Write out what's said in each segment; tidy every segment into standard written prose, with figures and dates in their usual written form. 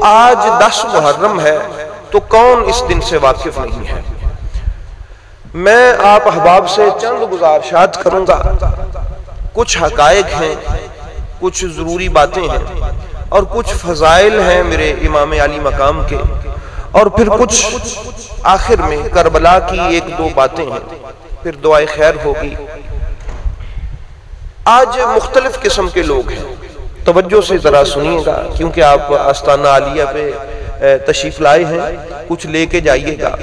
آج 10 محرم ہے تو کون اس دن سے واقف نہیں ہے؟ میں آپ احباب سے چند گزارشات کروں گا. کچھ حقائق ہیں، کچھ ضروری باتیں ہیں، اور کچھ فضائل ہیں میرے امام علی مقام کے، اور پھر کچھ آخر میں کربلا کی 1-2 باتیں ہیں، پھر دعائے خیر ہوگی. آج مختلف قسم کے لوگ ہیں، توجہ سے ذرا سنیے گا، کیونکہ آپ آستانہ عالیہ پہ تشریف لائے ہیں، کچھ لے کے جائیے گا.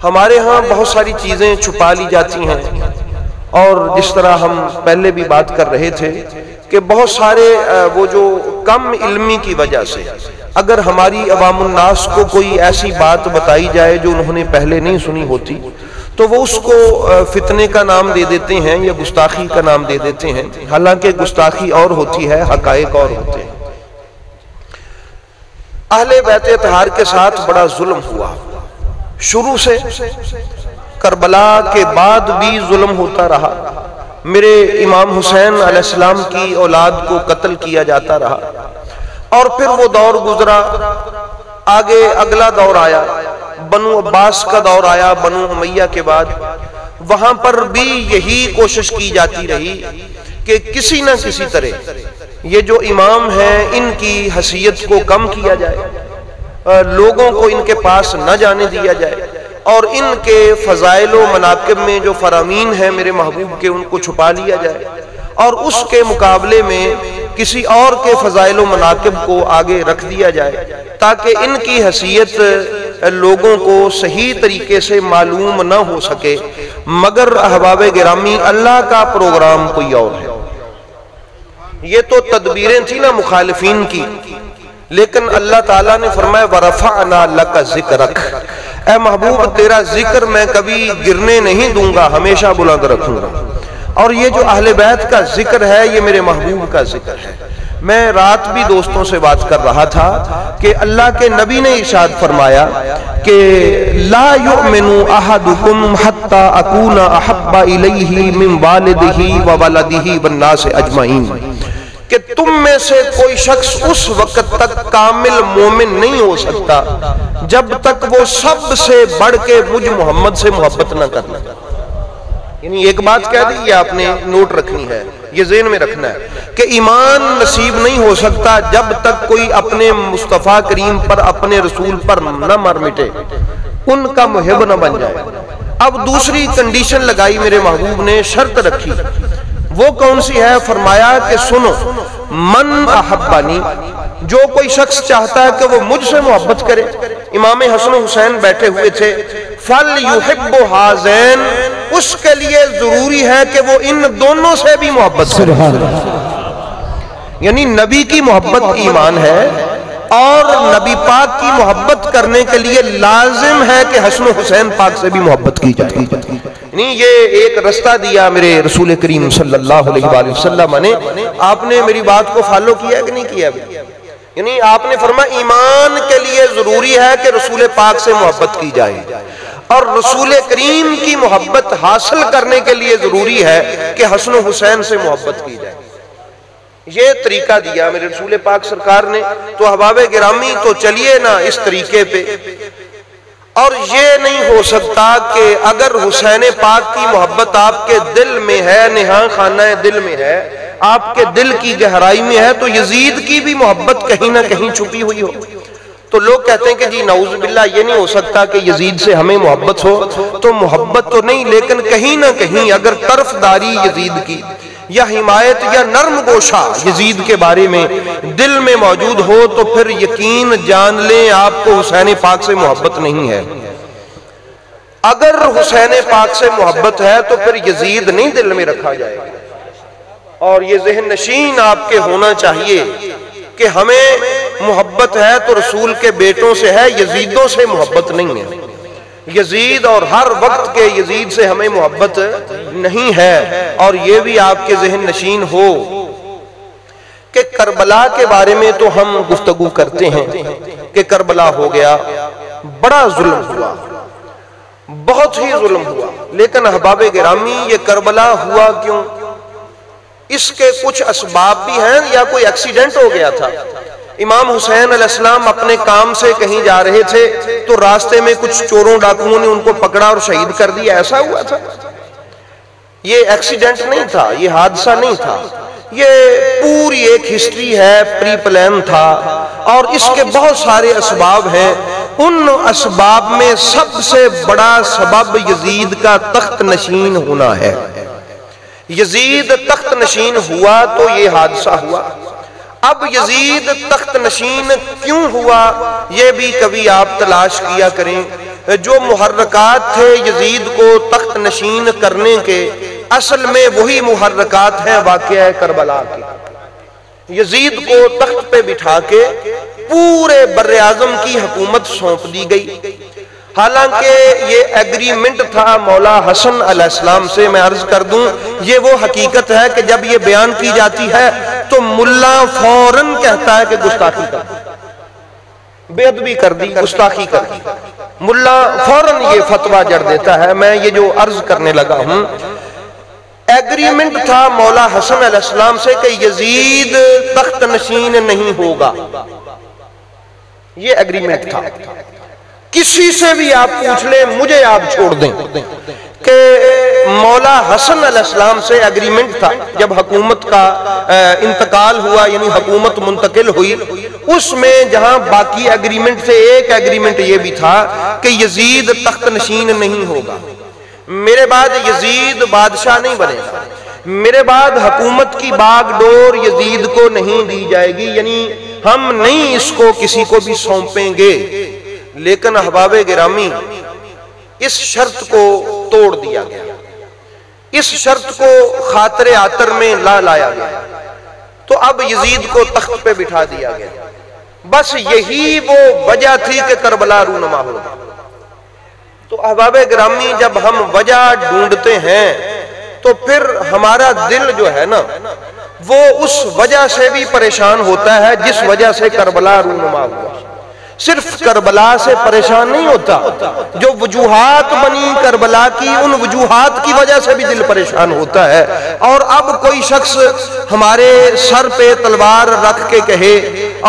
ہمارے ہاں بہت ساری چیزیں چھپا لی جاتی ہیں، اور جس طرح ہم پہلے بھی بات کر رہے تھے کہ بہت سارے وہ جو کم علمی کی وجہ سے اگر ہماری عوام الناس کو کوئی ایسی بات بتائی جائے جو انہوں نے پہلے نہیں سنی ہوتی تو وہ اس کو فتنے کا نام دے دیتے ہیں یا گستاخی کا نام دے دیتے ہیں، حالانکہ گستاخی اور ہوتی ہے، حقائق اور ہوتے ہیں. اہل بیت اطہار کے ساتھ بڑا ظلم ہوا، شروع سے کربلا کے بعد بھی ظلم ہوتا رہا. میرے امام حسین علیہ السلام کی اولاد کو قتل کیا جاتا رہا، اور پھر وہ دور گزرا، آگے اگلا دور آیا، بنو عباس کا دور آیا بنو امیہ کے بعد. وہاں پر بھی یہی کوشش کی جاتی رہی کہ کسی نہ کسی طرح یہ جو امام ہیں ان کی حیثیت کو کم کیا جائے، لوگوں کو ان کے پاس نہ جانے دیا جائے، اور ان کے فضائل و مناقب میں جو فرامین ہیں میرے محبوب کے ان کو چھپا لیا جائے، اور اس کے مقابلے میں کسی اور کے فضائل و مناقب کو آگے رکھ دیا جائے تاکہ ان کی حیثیت لوگوں کو صحیح طریقے سے معلوم نہ ہو سکے. مگر احباب گرامی، اللہ کا پروگرام کوئی اور ہے. یہ تو تدبیریں تھیں نا مخالفین کی، لیکن اللہ تعالیٰ نے فرمایا وَرَفَعْنَا لَكَ ذِكْرَكَ، اے محبوب تیرا ذکر میں کبھی گرنے نہیں دوں گا، ہمیشہ بلند رکھوں گا. اور یہ جو اہل بیت کا ذکر ہے یہ میرے محبوب کا ذکر ہے. میں رات بھی دوستوں سے بات کر رہا تھا کہ اللہ کے نبی نے ارشاد فرمایا کہ لا یؤمن احدکم حتی اکون احب الیہ من والدہ وولدہ والناس اجمعین، کہ تم میں سے کوئی شخص اس وقت تک کامل مومن نہیں ہو سکتا جب تک وہ سب سے بڑھ کے مجھ محمد سے محبت نہ کرنا. یعنی ایک بات کہہ دی، یہ آپ نے نوٹ رکھنی ہے، یہ ذہن میں رکھنا ہے کہ ایمان نصیب نہیں ہو سکتا جب تک کوئی اپنے مصطفیٰ کریم پر، اپنے رسول پر نہ مر مٹے، ان کا محب نہ بن جائے. اب دوسری کنڈیشن لگائی میرے محبوب نے، شرط رکھی. وہ کون سی ہے؟ فرمایا کہ سنو، من احبانی، جو کوئی شخص چاہتا ہے کہ وہ مجھ سے محبت کرے. امام حسن و حسین بیٹھے ہوئے تھے، فَلْيُحِبُّ هَذَيْنِ، اس کے لیے ضروری ہے کہ وہ ان دونوں سے بھی محبت کرے. یعنی نبی کی محبت ایمان ہے، اور نبی پاک کی محبت کرنے کے لیے لازم ہے کہ حسن و حسین پاک سے بھی محبت کی جائے. یعنی یہ ایک رستہ دیا میرے رسول کریم صلی اللہ علیہ وآلہ وسلم نے. آپ نے میری بات کو فالو کیا کہ نہیں کیا؟ یعنی آپ نے فرمایا ایمان کے لیے ضروری ہے کہ رسول پاک سے محبت کی جائے، اور رسول کریم کی محبت حاصل کرنے کے لیے ضروری ہے کہ حسن و حسین سے محبت کی جائے. یہ طریقہ دیا میرے رسول پاک سرکار نے. تو احباب گرامی، تو چلیے نا اس طریقے پہ. اور یہ نہیں ہو سکتا کہ اگر حسین پاک کی محبت آپ کے دل میں ہے، نہاں خانہ دل میں ہے، آپ کے دل کی گہرائی میں ہے، تو یزید کی بھی محبت کہیں نہ کہیں چھپی ہوئی ہو. تو لوگ کہتے ہیں کہ جی نعوذ باللہ یہ نہیں ہو سکتا کہ یزید سے ہمیں محبت ہو. تو محبت تو نہیں، لیکن کہیں نہ کہیں اگر طرفداری یزید کی یا حمایت یا نرم گوشہ یزید کے بارے میں دل میں موجود ہو تو پھر یقین جان لیں آپ کو حسین پاک سے محبت نہیں ہے. اگر حسین پاک سے محبت ہے تو پھر یزید نہیں دل میں رکھا جائے گا. اور یہ ذہن نشین آپ کے ہونا چاہیے کہ ہمیں محبت ہے تو رسول کے بیٹوں سے ہے، یزیدوں سے محبت نہیں ہے. یزید اور ہر وقت کے یزید سے ہمیں محبت نہیں ہے. اور یہ بھی آپ کے ذہن نشین ہو کہ کربلا کے بارے میں تو ہم گفتگو کرتے ہیں کہ کربلا ہو گیا، بڑا ظلم ہوا، بہت ہی ظلم ہوا. لیکن احباب گرامی، یہ کربلا ہوا کیوں؟ اس کے کچھ اسباب بھی ہیں، یا کوئی ایکسیڈنٹ ہو گیا تھا؟ امام حسین علیہ السلام اپنے کام سے کہیں جا رہے تھے تو راستے میں کچھ چوروں ڈاکوؤں نے ان کو پکڑا اور شہید کر دیا. ایسا ہوا تھا. یہ ایکسیڈنٹ نہیں تھا, یہ حادثہ نہیں تھا, یہ پوری ایک ہسٹری ہے, پری پلان تھا, اور اس کے بہت سارے اسباب ہیں. ان اسباب میں سب سے بڑا سبب یزید کا تخت نشین ہونا ہے. یزید تخت نشین ہوا تو یہ حادثہ ہوا. اب یزید تخت نشین کیوں ہوا یہ بھی کبھی آپ تلاش کیا کریں. جو محرکات تھے یزید کو تخت نشین کرنے کے, اصل میں وہی محرکات ہیں واقعہ کربلا کے. یزید کو تخت پہ بٹھا کے پورے بر اعظم کی حکومت سونپ دی گئی. حالانکہ یہ ایگریمنٹ تھا مولا حسن علیہ السلام سے. میں عرض کر دوں, یہ وہ حقیقت ہے کہ جب یہ بیان کی جاتی ہے تو ملا فوراً کہتا ہے کہ گستاخی کر دی, بے ادبی کر دی, گستاخی کر دی. ملا فوراً یہ فتویٰ جڑ دیتا ہے. میں یہ جو عرض کرنے لگا ہوں, ایگریمنٹ تھا مولا حسن علیہ السلام سے کہ یزید تخت نشین نہیں ہوگا. یہ ایگریمنٹ تھا. کسی سے بھی آپ پوچھ لیں, مجھے آپ چھوڑ دیں, کہ مولا حسن علیہ السلام سے ایگریمنٹ تھا جب حکومت کا انتقال ہوا, یعنی حکومت منتقل ہوئی. اس میں جہاں باقی ایگریمنٹ سے ایک ایگریمنٹ یہ بھی تھا کہ یزید تخت نشین نہیں ہوگا. میرے بعد یزید بادشاہ نہیں بنے گا, میرے بعد حکومت کی باغ ڈور یزید کو نہیں دی جائے گی, یعنی ہم نہیں اس کو کسی کو بھی سونپیں گے. لیکن احباب گرامی, اس شرط کو توڑ دیا گیا, اس شرط کو خاطر آتر میں لایا گیا. تو اب یزید کو تخت پہ بٹھا دیا گیا. بس یہی وہ وجہ تھی کہ کربلا رونما ہو. تو احباب گرامی, جب ہم وجہ ڈھونڈتے ہیں تو پھر ہمارا دل جو ہے نا وہ اس وجہ سے بھی پریشان ہوتا ہے جس وجہ سے کربلا رونما ہوا. صرف کربلا سے پریشان نہیں ہوتا, جو وجوہات بنی کربلا کی ان وجوہات کی وجہ سے بھی دل پریشان ہوتا ہے. اور اب کوئی شخص ہمارے سر پہ تلوار رکھ کے کہے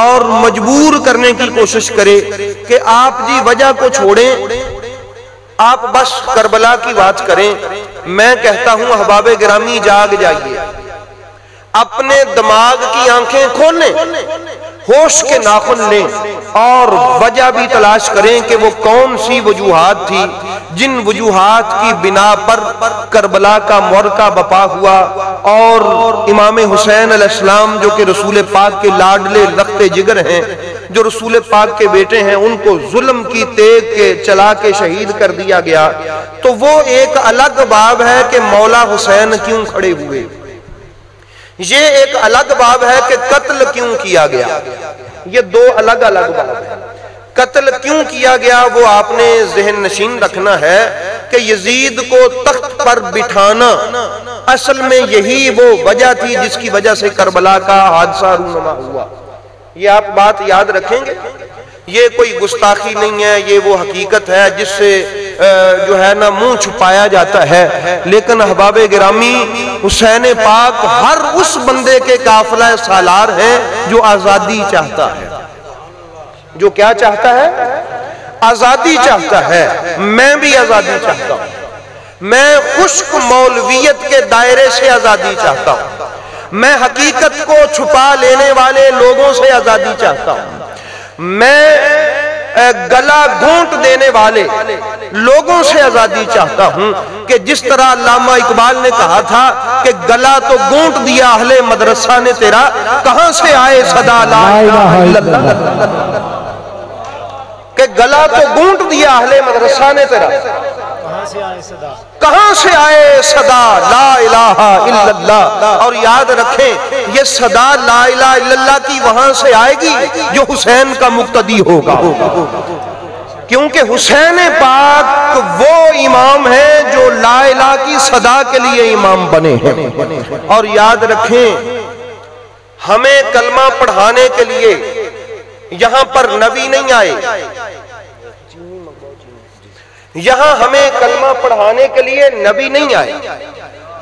اور مجبور کرنے کی کوشش کرے کہ آپ جی وجہ کو چھوڑیں, آپ بس کربلا کی بات کریں. میں کہتا ہوں احباب گرامی, جاگ جائیے, اپنے دماغ کی آنکھیں کھولیں, ہوش کے ناخن لیں اور وجہ بھی تلاش کریں کہ وہ کون سی وجوہات تھی جن وجوہات کی بنا پر کربلا کا معرکہ بپا ہوا اور امام حسین علیہ السلام جو کہ رسول پاک کے لاڈلے رخت جگر ہیں, جو رسول پاک کے بیٹے ہیں, ان کو ظلم کی تیغ کے چلا کے شہید کر دیا گیا. تو وہ ایک الگ باب ہے کہ مولا حسین کیوں کھڑے ہوئے, یہ ایک الگ باب ہے کہ قتل کیوں کیا گیا. یہ دو الگ الگ باب ہیں. قتل کیوں کیا گیا وہ آپ نے ذہن نشین رکھنا ہے کہ یزید کو تخت پر بٹھانا اصل میں یہی وہ وجہ تھی جس کی وجہ سے کربلا کا حادثہ رونما ہوا. یہ آپ بات یاد رکھیں گے, یہ کوئی گستاخی نہیں ہے, یہ وہ حقیقت ہے جس سے جو ہے نا منہ چھپایا جاتا ہے. لیکن احباب گرامی, حسین پاک ہر اس بندے کے قافلہ سالار ہیں جو آزادی چاہتا ہے. جو کیا چاہتا ہے؟ آزادی چاہتا ہے. میں بھی آزادی چاہتا ہوں. میں خشک مولویت کے دائرے سے آزادی چاہتا ہوں. میں حقیقت کو چھپا لینے والے لوگوں سے آزادی چاہتا ہوں. میں گلا گھونٹ دینے والے لوگوں سے آزادی چاہتا ہوں کہ جس طرح علامہ اقبال نے کہا تھا کہ گلا تو گھونٹ دیا اہل مدرسہ نے تیرا, کہاں سے آئے صدا لا الہ الا اللہ, کہ گلا تو گھونٹ دیا اہل مدرسہ نے تیرا, کہاں سے آئے صدا لا الہ الا اللہ. اور یاد رکھیں یہ صدا لا الہ الا اللہ کی وہاں سے آئے گی جو حسین کا مقتدی ہوگا, کیونکہ حسین پاک وہ امام ہیں جو لا الہ کی صدا کے لیے امام بنے ہیں. اور یاد رکھیں ہمیں کلمہ پڑھانے کے لیے یہاں پر نبی نہیں آئے, یہاں ہمیں کلمہ پڑھانے کے لیے نبی نہیں آئے.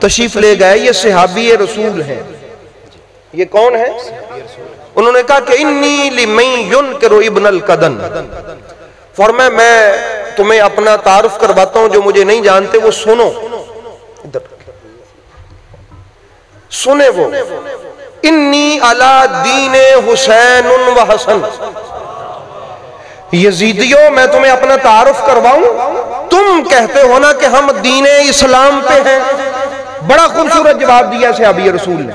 تشریف لے گئے، یہ صحابی رسول ہیں۔ یہ کون ہے؟ انہوں نے کہا کہ انی لمن ینکر ابن القدن، فرمایا میں تمہیں اپنا تعارف کرواتا ہوں، جو مجھے نہیں جانتے وہ سنو، سنے وہ، انی علی دین حسین و حسن، یزیدیوں میں تمہیں اپنا تعارف کرواؤں، تم کہتے ہو نا کہ ہم دین اسلام پہ ہیں۔ بڑا خوبصورت جواب دیا صحابی رسول نے،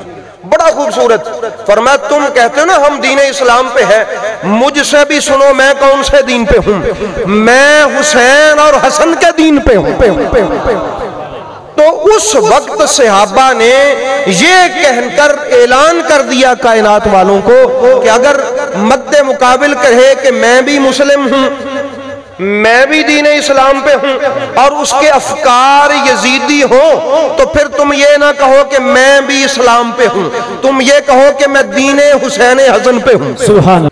بڑا خوبصورت، فرمایا تم کہتے ہو نا ہم دین اسلام پہ ہیں، مجھ سے بھی سنو میں کون سے دین پہ ہوں، میں حسین اور حسن کے دین پہ ہوں۔ تو اس وقت صحابہ نے یہ کہہ کر اعلان کر دیا کائنات والوں کو کہ اگر مد مقابل کہے کہ میں بھی مسلم ہوں، میں بھی دین اسلام پہ ہوں، اور اس کے افکار یزیدی ہوں، تو پھر تم یہ نہ کہو کہ میں بھی اسلام پہ ہوں، تم یہ کہو کہ میں دین حسین حسن پہ ہوں، سبحان،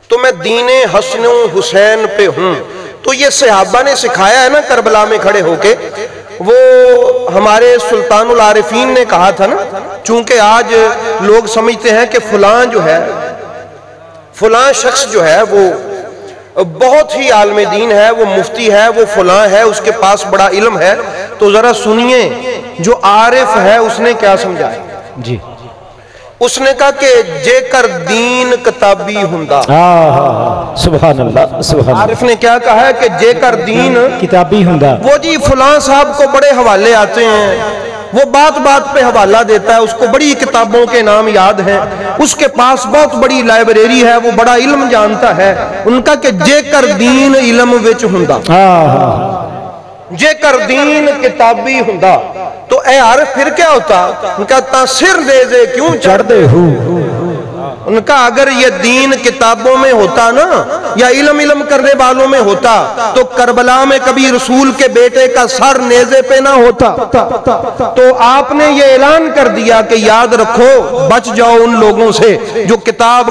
تو میں دین حسن حسین پہ ہوں۔ تو یہ صحابہ نے سکھایا ہے نا کربلا میں کھڑے ہو کے۔ وہ ہمارے سلطان العارفین نے کہا تھا نا، چونکہ آج لوگ سمجھتے ہیں کہ فلاں جو ہے، فلاں شخص جو ہے وہ بہت ہی عالم دین ہے، وہ مفتی ہے، وہ فلاں ہے، اس کے پاس بڑا علم ہے، تو ذرا سنیے جو عارف ہے اس نے کیا سمجھایا جی۔ اس نے کہا کہ جے کر دین کتابی ہوندا، سبحان اللہ، سبحان، عارف نے کیا کہا ہے کہ جے کر دین کتابی ہوندا، وہ جی فلاں صاحب کو بڑے حوالے آتے ہیں، وہ بات بات پہ حوالہ دیتا ہے، اس کو بڑی کتابوں کے نام یاد ہیں، اس کے پاس بہت بڑی لائبریری ہے، وہ بڑا علم جانتا ہے۔ ان کا کہ جے کر دین علم وچ ہوندا، جے کر دین کتابی ہوندا، تو اے عارف پھر کیا ہوتا؟ ان کا تا سر دے دے کیوں چڑھ دے ہو، ان کا اگر یہ دین کتابوں میں ہوتا نا، یا علم کرنے والوں میں ہوتا، تو کربلا میں کبھی رسول کے بیٹے کا سر نیزے پہ نہ ہوتا۔ تو آپ نے یہ اعلان کر دیا کہ یاد رکھو، بچ جاؤ ان لوگوں سے جو کتاب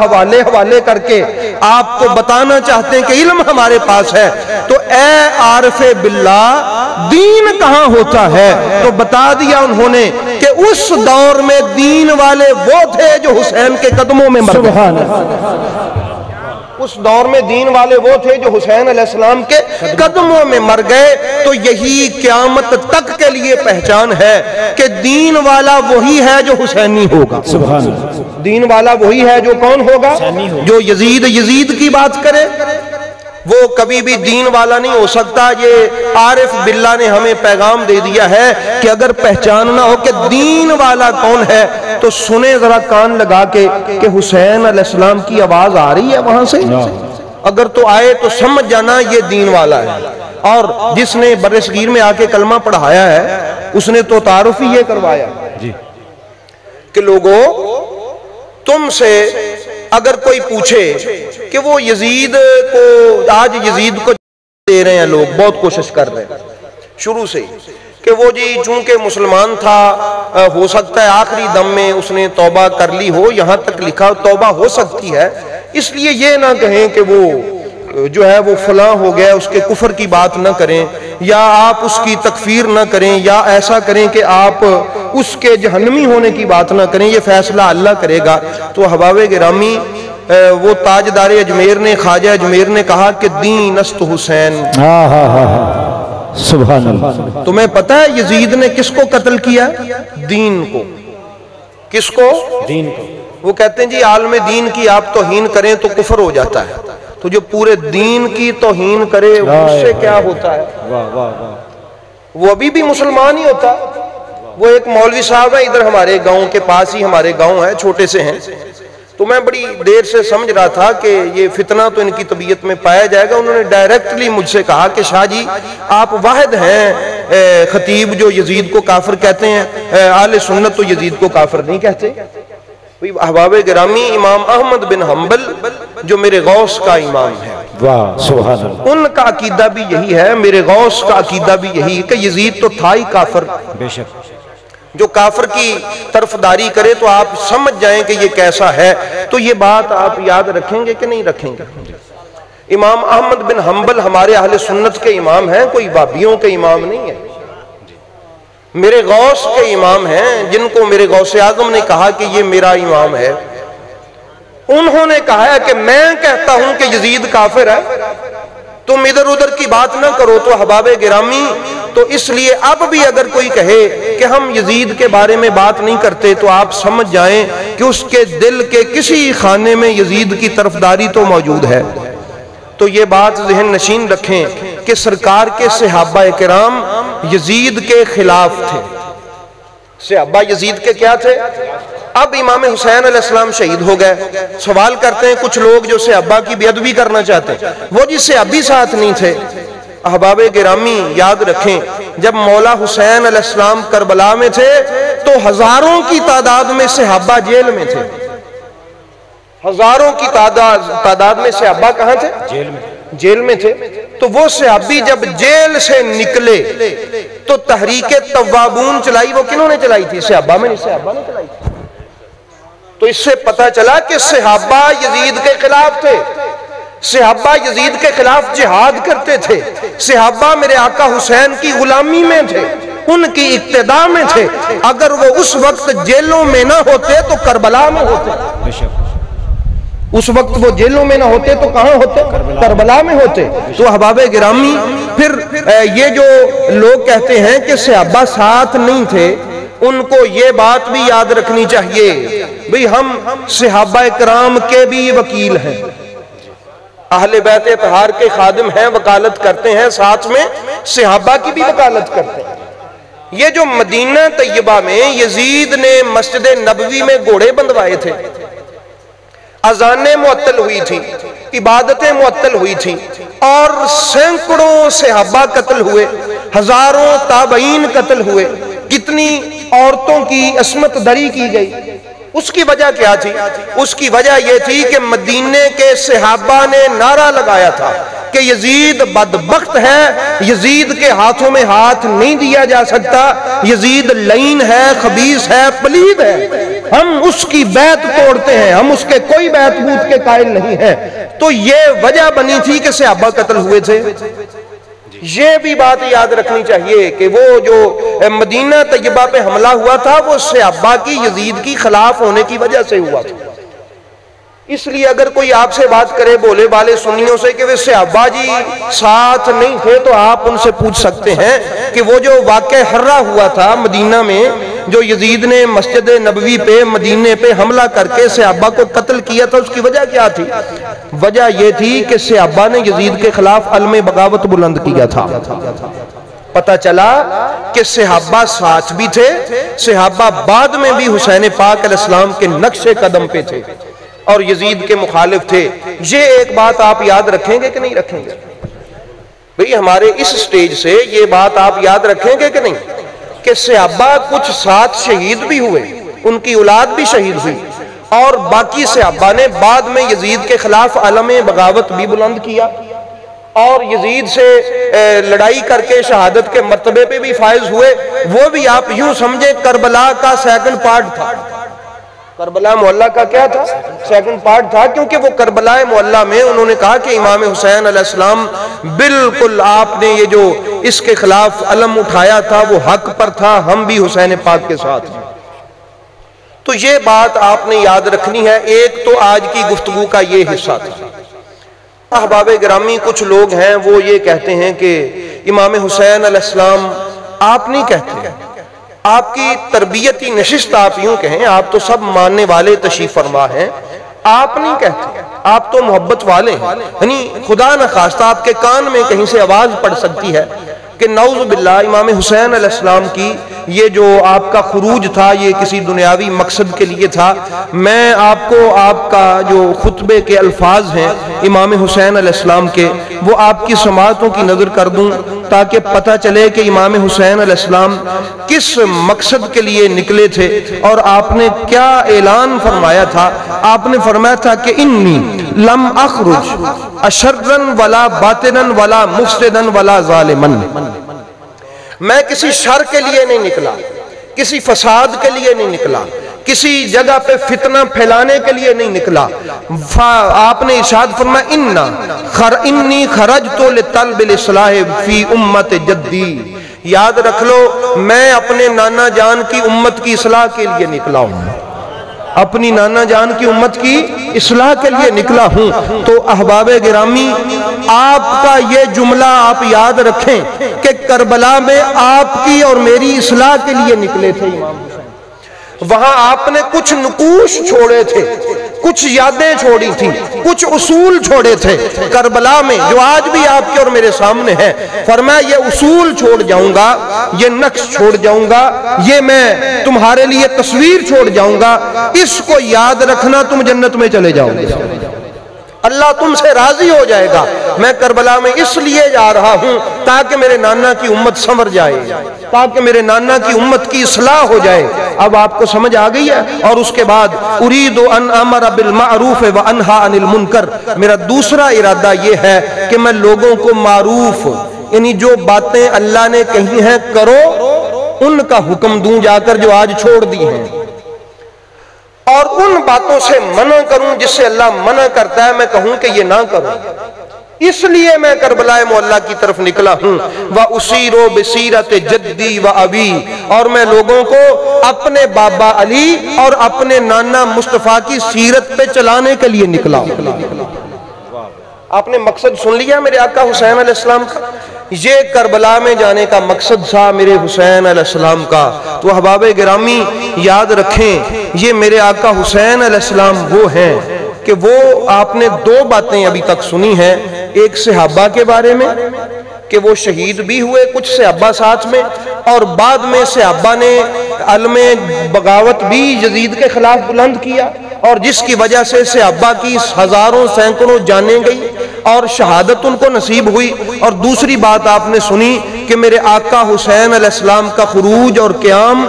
حوالے کر کے آپ کو بتانا چاہتے ہیں کہ علم ہمارے پاس ہے۔ تو اے عارف باللہ، دین کہاں ہوتا ہے؟ تو بتا دیا انہوں نے کہ اس دور میں دین والے وہ تھے جو حسین کے قدموں میں مر گئے۔ اس دور میں دین والے وہ تھے جو حسین علیہ السلام کے قدموں میں مر گئے۔ تو یہی قیامت تک کے لیے پہچان ہے کہ دین والا وہی ہے جو حسینی ہوگا، دین والا وہی ہے جو کون ہوگا؟ جو یزید کی بات کرے وہ کبھی بھی دین والا نہیں ہو سکتا۔ یہ عارف باللہ نے ہمیں پیغام دے دیا ہے کہ اگر پہچاننا ہو کہ دین والا کون ہے تو سنیں ذرا کان لگا کے کہ حسین علیہ السلام کی آواز آ رہی ہے وہاں سے، اگر تو آئے تو سمجھ جانا یہ دین والا ہے۔ اور جس نے برصغیر میں آ کے کلمہ پڑھایا ہے اس نے تو تعارف ہی یہ کروایا کہ لوگوں تم سے اگر کوئی پوچھے کہ وہ یزید کو، آج یزید کو دے رہے ہیں لوگ، بہت کوشش کر رہے ہیں شروع سے کہ وہ جی چونکہ مسلمان تھا، ہو سکتا ہے آخری دم میں اس نے توبہ کر لی ہو، یہاں تک لکھا توبہ ہو سکتی ہے، اس لیے یہ نہ کہیں کہ وہ جو ہے وہ فلاں ہو گیا، اس کے کفر کی بات نہ کریں، یا آپ اس کی تکفیر نہ کریں، یا ایسا کریں کہ آپ اس کے جہنمی ہونے کی بات نہ کریں، یہ فیصلہ اللہ کرے گا۔ تو احباب گرامی، وہ تاجدار اجمیر نے، خواجہ اجمیر نے کہا کہ دین است حسین، سبحان اللہ۔ تمہیں پتہ ہے یزید نے کس کو قتل کیا؟ دین کو۔ کس کو؟ دین کو۔ وہ کہتے ہیں جی عالم دین کی آپ توہین کریں تو کفر ہو جاتا ہے، تو جو پورے دین کی توہین کرے اس سے کیا ہوتا ہے؟ وہ ابھی بھی مسلمان ہی ہوتا۔ وہ ایک مولوی صاحب ہے ادھر ہمارے گاؤں کے پاس ہی، ہمارے گاؤں ہے، چھوٹے سے ہیں، تو میں بڑی دیر سے سمجھ رہا تھا کہ یہ فتنہ تو ان کی طبیعت میں پایا جائے گا۔ انہوں نے ڈائریکٹلی مجھ سے کہا کہ شاہ جی آپ واحد ہیں خطیب جو یزید کو کافر کہتے ہیں، اہل سنت تو یزید کو کافر نہیں کہتے۔ احباب گرامی، امام احمد بن حنبل جو میرے غوث کا امام ہے، واہ سبحان اللہ، ان کا عقیدہ بھی یہی ہے، میرے غوث کا عقیدہ بھی یہی ہے کہ یزید تو تھا ہی کافر۔ بے شک جو کافر کی طرفداری کرے تو آپ سمجھ جائیں کہ یہ کیسا ہے۔ تو یہ بات آپ یاد رکھیں گے کہ نہیں رکھیں گے؟ امام احمد بن حنبل ہمارے اہل سنت کے امام ہیں، کوئی وہابیوں کے امام نہیں ہے۔ میرے غوث کے امام ہیں جن کو میرے غوث اعظم نے کہا کہ یہ میرا امام ہے، انہوں نے کہا ہے کہ میں کہتا ہوں کہ یزید کافر ہے، تم ادھر ادھر کی بات نہ کرو۔ تو احباب گرامی، تو اس لیے اب بھی اگر کوئی کہے کہ ہم یزید کے بارے میں بات نہیں کرتے تو آپ سمجھ جائیں کہ اس کے دل کے کسی خانے میں یزید کی طرفداری تو موجود ہے۔ تو یہ بات ذہن نشین رکھیں کہ سرکار کے صحابہ کرام یزید کے خلاف تھے۔ صحابہ یزید کے کیا تھے؟ اب امام حسین علیہ السلام شہید ہو گئے، سوال کرتے ہیں کچھ لوگ جو صحابہ کی بے ادبی کرنا چاہتے ہیں، وہ جی صحابی ساتھ نہیں تھے۔ احباب گرامی یاد رکھیں، جب مولا حسین علیہ السلام کربلا میں تھے تو ہزاروں کی تعداد میں صحابہ جیل میں تھے۔ ہزاروں کی تعداد میں صحابہ کہاں تھے؟ جیل میں تھے۔ تو وہ صحابی جب جیل سے نکلے تو تحریک توابون چلائی، وہ کنہوں نے چلائی تھی؟ صحابہ میں نہیں، صحابہ نے چلائی تھی۔ تو اس سے پتہ چلا کہ صحابہ یزید کے خلاف تھے، صحابہ یزید کے خلاف جہاد کرتے تھے، صحابہ میرے آقا حسین کی غلامی میں تھے، ان کی اقتداء میں تھے۔ اگر وہ اس وقت جیلوں میں نہ ہوتے تو کربلا میں ہوتے، اس وقت وہ جیلوں میں نہ ہوتے تو کہاں ہوتے؟ کربلا میں ہوتے۔ تو احباب گرامی، پھر یہ جو لوگ کہتے ہیں کہ صحابہ ساتھ نہیں تھے، ان کو یہ بات بھی یاد رکھنی چاہیے، بھئی ہم صحابہ کرام کے بھی وکیل ہیں، اہل بیت اطہار کے خادم ہیں، وکالت کرتے ہیں، ساتھ میں صحابہ کی بھی وکالت کرتے ہیں۔ یہ جو مدینہ طیبہ میں یزید نے مسجد نبوی میں گھوڑے بندوائے تھے، اذانیں معطل ہوئی تھی، عبادتیں معطل ہوئی تھی، اور سینکڑوں صحابہ قتل ہوئے، ہزاروں تابعین قتل ہوئے، کتنی عورتوں کی عصمت دری کی گئی۔ اس کی وجہ کیا تھی؟ اس کی وجہ یہ تھی کہ مدینے کے صحابہ نے نعرہ لگایا تھا کہ یزید بدبخت ہے، یزید کے ہاتھوں میں ہاتھ نہیں دیا جا سکتا، یزید لعین ہے، خبیث ہے، پلید ہے، ہم اس کی بیعت توڑتے ہیں، ہم اس کے کوئی بیعت بوت کے قائل نہیں ہیں۔ تو یہ وجہ بنی تھی کہ صحابہ قتل ہوئے تھے۔ یہ بھی بات یاد رکھنی چاہیے کہ وہ جو مدینہ طیبہ پہ حملہ ہوا تھا وہ صحابہ کی یزید کی خلاف ہونے کی وجہ سے ہوا تھا۔ اس لیے اگر کوئی آپ سے بات کرے بولے والے سنیوں سے کہ وہ صحابہ جی ساتھ نہیں تھے، تو آپ ان سے پوچھ سکتے ہیں کہ وہ جو واقعہ حرہ ہوا تھا مدینہ میں، جو یزید نے مسجد نبوی پہ مدینے پہ حملہ کر کے صحابہ کو قتل کیا تھا، اس کی وجہ کیا تھی؟ وجہ یہ تھی کہ صحابہ نے یزید کے خلاف علم بغاوت بلند کیا تھا۔ پتہ چلا کہ صحابہ ساتھ بھی تھے، صحابہ بعد میں بھی حسین پاک علیہ السلام کے نقش قدم پہ تھے اور یزید کے مخالف تھے۔ یہ ایک بات آپ یاد رکھیں گے کہ نہیں رکھیں گے؟ بھئی ہمارے اس سٹیج سے یہ بات آپ یاد رکھیں گے کہ نہیں کہ صحابہ کچھ ساتھ شہید بھی ہوئے، ان کی اولاد بھی شہید ہوئی، اور باقی صحابہ نے بعد میں یزید کے خلاف علم بغاوت بھی بلند کیا، اور یزید سے لڑائی کر کے شہادت کے مرتبے پہ بھی فائز ہوئے۔ وہ بھی آپ یوں سمجھیں کربلا کا سیکنڈ پارٹ تھا۔ کربلا معلّہ کا کیا تھا؟ سیکنڈ پارٹ تھا، کیونکہ وہ کربلا معلّہ میں انہوں نے کہا کہ امام حسین علیہ السلام بالکل آپ نے یہ جو اس کے خلاف علم اٹھایا تھا وہ حق پر تھا، ہم بھی حسین پاک کے ساتھ ہیں۔ تو یہ بات آپ نے یاد رکھنی ہے۔ ایک تو آج کی گفتگو کا یہ حصہ تھا۔ احباب گرامی، کچھ لوگ ہیں وہ یہ کہتے ہیں کہ امام حسین علیہ السلام، آپ نہیں کہتے، آپ کی تربیتی نشست آپ یوں کہیں، آپ تو سب ماننے والے تشریف فرما ہیں، آپ نہیں کہتے، آپ تو محبت والے ہیں، یعنی خدا نخواستہ آپ کے کان میں کہیں سے آواز پڑ سکتی ہے کہ نعوذ باللہ امام حسین علیہ السلام کی یہ جو آپ کا خروج تھا یہ کسی دنیاوی مقصد کے لیے تھا۔ میں آپ کو آپ کا جو خطبے کے الفاظ ہیں امام حسین علیہ السلام کے، وہ آپ کی سماعتوں کی نظر کر دوں تاکہ پتہ چلے کہ امام حسین علیہ السلام کس مقصد کے لیے نکلے تھے اور آپ نے کیا اعلان فرمایا تھا۔ آپ نے فرمایا تھا کہ انی لم اخرج اشرن ولا باطنن ولا مفسدن ولا ظالمن، میں کسی شر کے لیے نہیں نکلا، کسی فساد کے لیے نہیں نکلا، کسی جگہ پہ فتنہ پھیلانے کے لیے نہیں نکلا۔ آپ نے ارشاد فرمایا انی خرجت لطلب الاصلاح فی امت جدی، یاد رکھ لو میں اپنے نانا جان کی امت کی اصلاح کے لیے نکلا ہوں، اپنی نانا جان کی امت کی اصلاح کے لیے نکلا ہوں۔ تو احباب گرامی آپ کا یہ جملہ آپ یاد رکھیں کہ کربلا میں آپ کی اور میری اصلاح کے لیے نکلے تھے امام حسین۔ وہاں آپ نے کچھ نقوش چھوڑے تھے، کچھ یادیں چھوڑی تھی، کچھ اصول چھوڑے تھے کربلا میں جو آج بھی آپ کے اور میرے سامنے ہیں۔ فرمایا یہ اصول چھوڑ جاؤں گا، یہ نقش چھوڑ جاؤں گا، یہ میں تمہارے لیے تصویر چھوڑ جاؤں گا، اس کو یاد رکھنا تم جنت میں چلے جاؤ گے، اللہ تم سے راضی ہو جائے گا۔ میں کربلا میں اس لیے جا رہا ہوں تاکہ میرے نانا کی امت سنور جائے، تاکہ میرے نانا کی امت کی اصلاح ہو جائے۔ اب آپ کو سمجھ آ گئی ہے؟ اور اس کے بعد ارید ان امر بالمعروف وانہا عن المنکر، میرا دوسرا ارادہ یہ ہے کہ میں لوگوں کو معروف یعنی جو باتیں اللہ نے کہی ہیں کرو ان کا حکم دوں جا کر جو آج چھوڑ دی ہیں، اور ان باتوں سے منع کروں جس سے اللہ منع کرتا ہے میں کہوں کہ یہ نہ کروں۔ اس لیے میں کربلا معلیٰ کی طرف نکلا ہوں۔ وَأُسِيرُ بِسِيرَةِ جَدِّي وَأَبِي، اور میں لوگوں کو اپنے بابا علی اور اپنے نانا مصطفیٰ کی سیرت پہ چلانے کے لیے نکلا ہوں۔ آپ نے مقصد سن لیا میرے آقا حسین علیہ السلام کا؟ یہ کربلا میں جانے کا مقصد تھا میرے حسین علیہ السلام کا۔ تو احباب گرامی یاد رکھیں یہ میرے آقا حسین علیہ السلام وہ ہیں کہ وہ آپ نے دو باتیں ابھی تک سنی ہیں، ایک صحابہ کے بارے میں کہ وہ شہید بھی ہوئے کچھ صحابہ ساتھ میں، اور بعد میں صحابہ نے علم بغاوت بھی یزید کے خلاف بلند کیا اور جس کی وجہ سے صحابہ کی ہزاروں سینکڑوں جانیں گئی اور شہادت ان کو نصیب ہوئی۔ اور دوسری بات آپ نے سنی کہ میرے آقا حسین علیہ السلام کا خروج اور قیام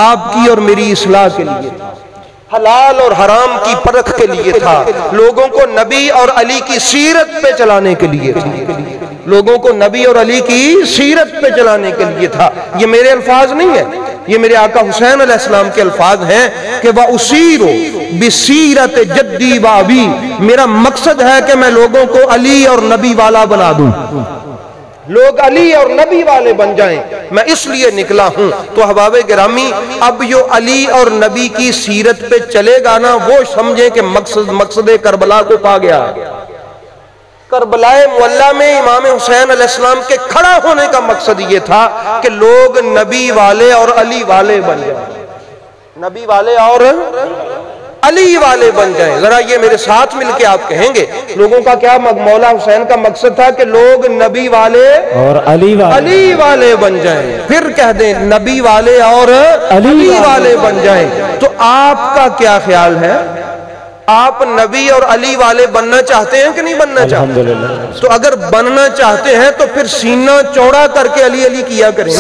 آپ کی اور میری اصلاح کے لیے، حلال اور حرام کی پرکھ کے لیے تھا، لوگوں کو نبی اور علی کی سیرت پہ چلانے کے لیے تھا، لوگوں کو نبی اور علی کی سیرت پہ چلانے کے لیے تھا۔ یہ میرے الفاظ نہیں ہیں، یہ میرے آقا حسین علیہ السلام کے الفاظ ہیں کہ وَأُسِيرُ بِسِيرَةِ جَدِّي وَأَبِي، میرا مقصد ہے کہ میں لوگوں کو علی اور نبی والا بنا دوں، لوگ علی اور نبی والے بن جائیں، میں اس لیے نکلا ہوں۔ تو احباب گرامی اب جو علی اور نبی کی سیرت پہ چلے گا نا وہ سمجھیں کہ مقصد کربلا کو پا گیا۔ کربلا معلیٰ میں امام حسین علیہ السلام کے کھڑا ہونے کا مقصد یہ تھا کہ لوگ نبی والے اور علی والے بن جائیں، نبی والے اور علی والے بن جائیں۔ ذرا یہ میرے ساتھ مل کے آپ کہیں گے لوگوں کا کیا مولا حسین کا مقصد تھا کہ لوگ نبی والے اور علی والے بن جائیں، پھر کہہ دیں نبی والے اور علی والے بن جائیں۔ تو آپ کا کیا خیال ہے؟ آپ نبی اور علی والے بننا چاہتے ہیں کہ نہیں بننا چاہتے؟ تو اگر بننا چاہتے ہیں تو پھر سینہ چوڑا کر کے علی علی کیا کریں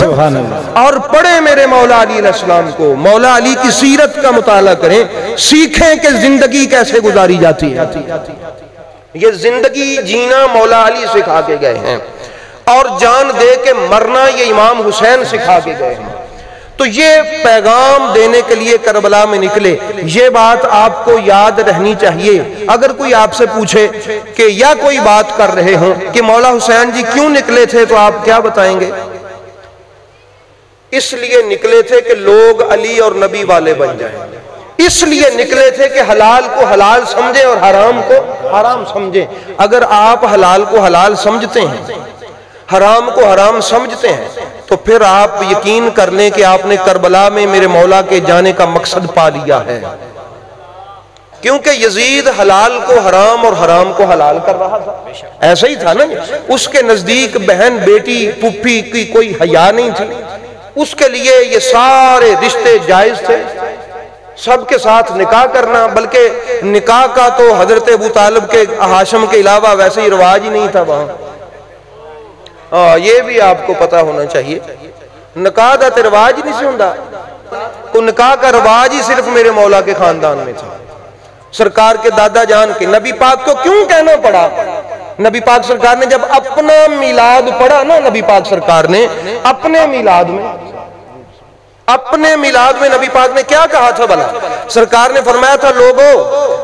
اور پڑھیں میرے مولا علی علیہ السلام کو، مولا علی کی سیرت کا مطالعہ کریں، سیکھیں کہ زندگی کیسے گزاری جاتی ہے۔ یہ زندگی جینا مولا علی سکھا کے گئے ہیں اور جان دے کے مرنا یہ امام حسین سکھا کے گئے ہیں۔ تو یہ پیغام دینے کے لیے کربلا میں نکلے، یہ بات آپ کو یاد رہنی چاہیے۔ اگر کوئی آپ سے پوچھے کہ یا کوئی بات کر رہے ہوں کہ مولا حسین جی کیوں نکلے تھے تو آپ کیا بتائیں گے؟ اس لیے نکلے تھے کہ لوگ علی اور نبی والے بن جائیں، اس لیے نکلے تھے کہ حلال کو حلال سمجھیں اور حرام کو حرام سمجھیں۔ اگر آپ حلال کو حلال سمجھتے ہیں، حرام کو حرام سمجھتے ہیں تو پھر آپ یقین کر لیں کہ آپ نے کربلا میں میرے مولا کے جانے کا مقصد پا لیا ہے، کیونکہ یزید حلال کو حرام اور حرام کو حلال کر رہا تھا۔ ایسا ہی تھا نا، اس کے نزدیک بہن بیٹی پھپھی کی کوئی حیا نہیں تھی، اس کے لیے یہ سارے رشتے جائز تھے، سب کے ساتھ نکاح کرنا، بلکہ نکاح کا تو حضرت ابو طالب کے ہاشم کے علاوہ ویسے ہی رواج ہی نہیں تھا وہاں۔ یہ بھی آپ کو پتا ہونا چاہیے، نکاح دا تے رواج ہی نہیں سی ہوندا، تو نکاح کا رواج ہی صرف میرے مولا کے خاندان میں تھا، سرکار کے دادا جان کے۔ نبی پاک کو کیوں کہنا پڑا؟ نبی پاک سرکار نے جب اپنا میلاد پڑھا نا، نبی پاک سرکار نے اپنے میلاد میں نبی پاک نے کیا کہا تھا بھلا؟ سرکار نے فرمایا تھا لوگو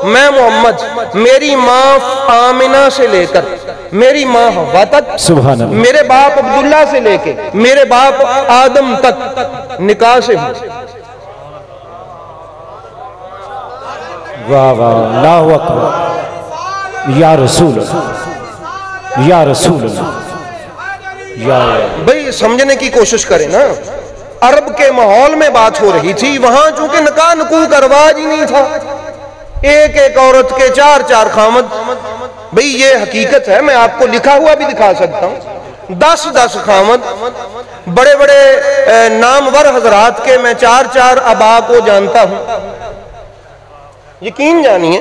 میں محمد میری ماں آمنہ سے لے کر میری ماں حوا تک، سبحان اللہ، میرے باپ عبداللہ سے لے کے میرے باپ آدم تک نکاح سے ہوں۔ واہ واہ، اللہ اکبر، یا رسول اللہ، یا رسول اللہ، یا بھئی سمجھنے کی کوشش کریں نا، عرب کے ماحول میں بات ہو رہی تھی، وہاں چونکہ نکاح نکوح کا رواج ہی نہیں تھا، ایک ایک عورت کے 4 خامد۔ بھئی یہ حقیقت ہے، میں آپ کو لکھا ہوا بھی دکھا سکتا ہوں، 10 خامد، بڑے بڑے نامور حضرات کے میں 4 آبا کو جانتا ہوں، یقین جانیے،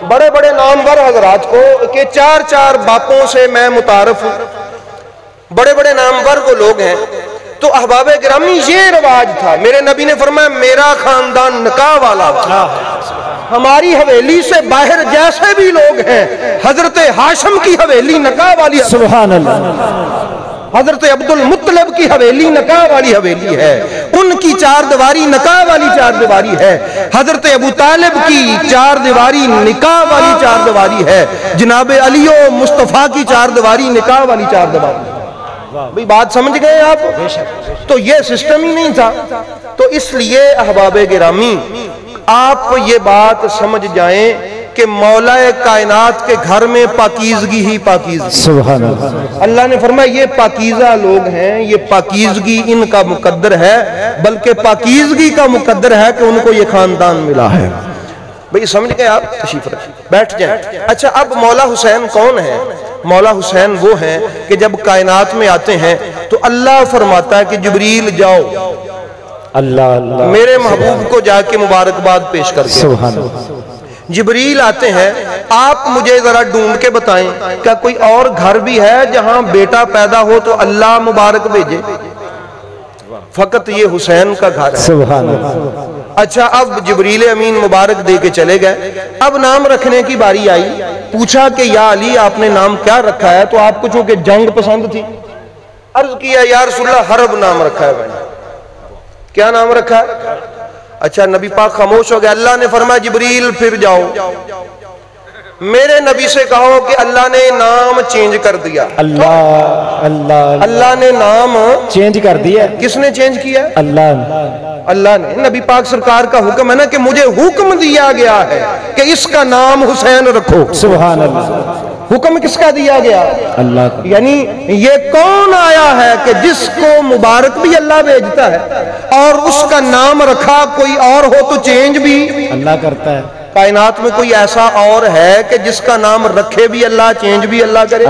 بڑے بڑے نامور حضرات کو کہ 4 باپوں سے میں متعارف ہوں، بڑے بڑے نامور وہ لوگ ہیں۔ تو احباب گرامی یہ رواج تھا، میرے نبی نے فرمایا میرا خاندان نکاح والا تھا، ہماری حویلی سے باہر جیسے بھی لوگ ہیں، حضرت ہاشم کی حویلی نکاح والی، سبحان اللہ، حضرت عبد المطلب کی حویلی نکاح والی حویلی ہے، ان کی 4 دیواری نکاح والی 4 دیواری ہے، حضرت ابو طالب کی 4 دیواری نکاح والی 4 دیواری ہے، جناب علی و مصطفیٰ کی 4 دیواری نکاح والی 4 دیواری ہے۔ بھئی بات سمجھ گئے آپ؟ تو یہ سسٹم ہی نہیں تھا۔ تو اس لیے احباب گرامی آپ یہ بات سمجھ جائیں کہ مولا کائنات کے گھر میں پاکیزگی ہی پاکیزگی، سبحان اللہ، اللہ نے فرمایا یہ پاکیزہ لوگ ہیں، یہ پاکیزگی ان کا مقدر ہے، بلکہ پاکیزگی کا مقدر ہے کہ ان کو یہ خاندان ملا ہے۔ بھئی سمجھ گئے آپ؟ تشریف رکھیں، بیٹھ جائیں۔ اچھا اب مولا حسین کون ہے؟ مولا حسین وہ ہیں کہ جب کائنات میں آتے ہیں تو اللہ فرماتا ہے کہ جبریل جاؤ اللہ اللہ، میرے محبوب کو جا کے مبارکباد پیش کر دیں۔ سبحان اللہ، جبریل آتے ہیں، آپ مجھے ذرا ڈھونڈ کے بتائیں کیا کوئی اور گھر بھی ہے جہاں بیٹا پیدا ہو تو اللہ مبارک بھیجے؟ فقط یہ حسین کا گھر ہے۔ سبحان اللہ، اچھا اب جبریل امین مبارک دے کے چلے گئے، اب نام رکھنے کی باری آئی، پوچھا کہ یا علی آپ نے نام کیا رکھا ہے؟ تو آپ کو چونکہ جنگ پسند تھی، عرض کیا یا رسول اللہ حرب نام رکھا ہے میں نے۔ کیا نام رکھا ہے؟ اچھا نبی پاک خاموش ہو گیا، اللہ نے فرمایا جبریل پھر جاؤ میرے نبی سے کہو کہ اللہ نے نام چینج کر دیا۔ اللہ اللہ، اللہ نے نام چینج کر دیا، کس نے چینج کیا؟ اللہ، اللہ نے۔ نبی پاک سرکار کا حکم ہے نا کہ مجھے حکم دیا گیا ہے کہ اس کا نام حسین رکھو۔ سبحان اللہ، حکم کس کا دیا گیا؟ اللہ کا، یعنی یہ کون آیا ہے کہ جس کو مبارک بھی اللہ بھیجتا ہے اور اس کا نام رکھا کوئی اور ہو تو چینج بھی اللہ کرتا ہے۔ کائنات میں کوئی ایسا اور ہے کہ جس کا نام رکھے بھی اللہ چینج بھی اللہ کرے؟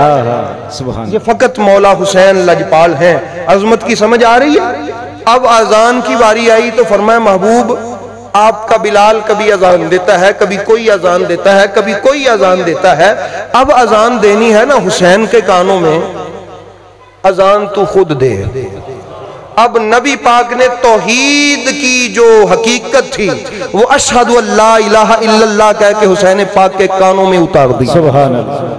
سبحان، یہ فقط مولا حسین لجپال ہیں۔ عظمت کی سمجھ آ رہی ہے؟ اب اذان کی باری آئی تو فرمایا محبوب آپ کا بلال کبھی اذان دیتا ہے، کبھی کوئی اذان دیتا ہے، کبھی کوئی اذان دیتا ہے، اب اذان دینی ہے نا حسین کے کانوں میں، اذان تو خود دے۔ اب نبی پاک نے توحید کی جو حقیقت تھی وہ اشہد ان لا الہ الا اللہ کہہ کے حسین پاک کے کانوں میں اتار دی، سبحان اللہ،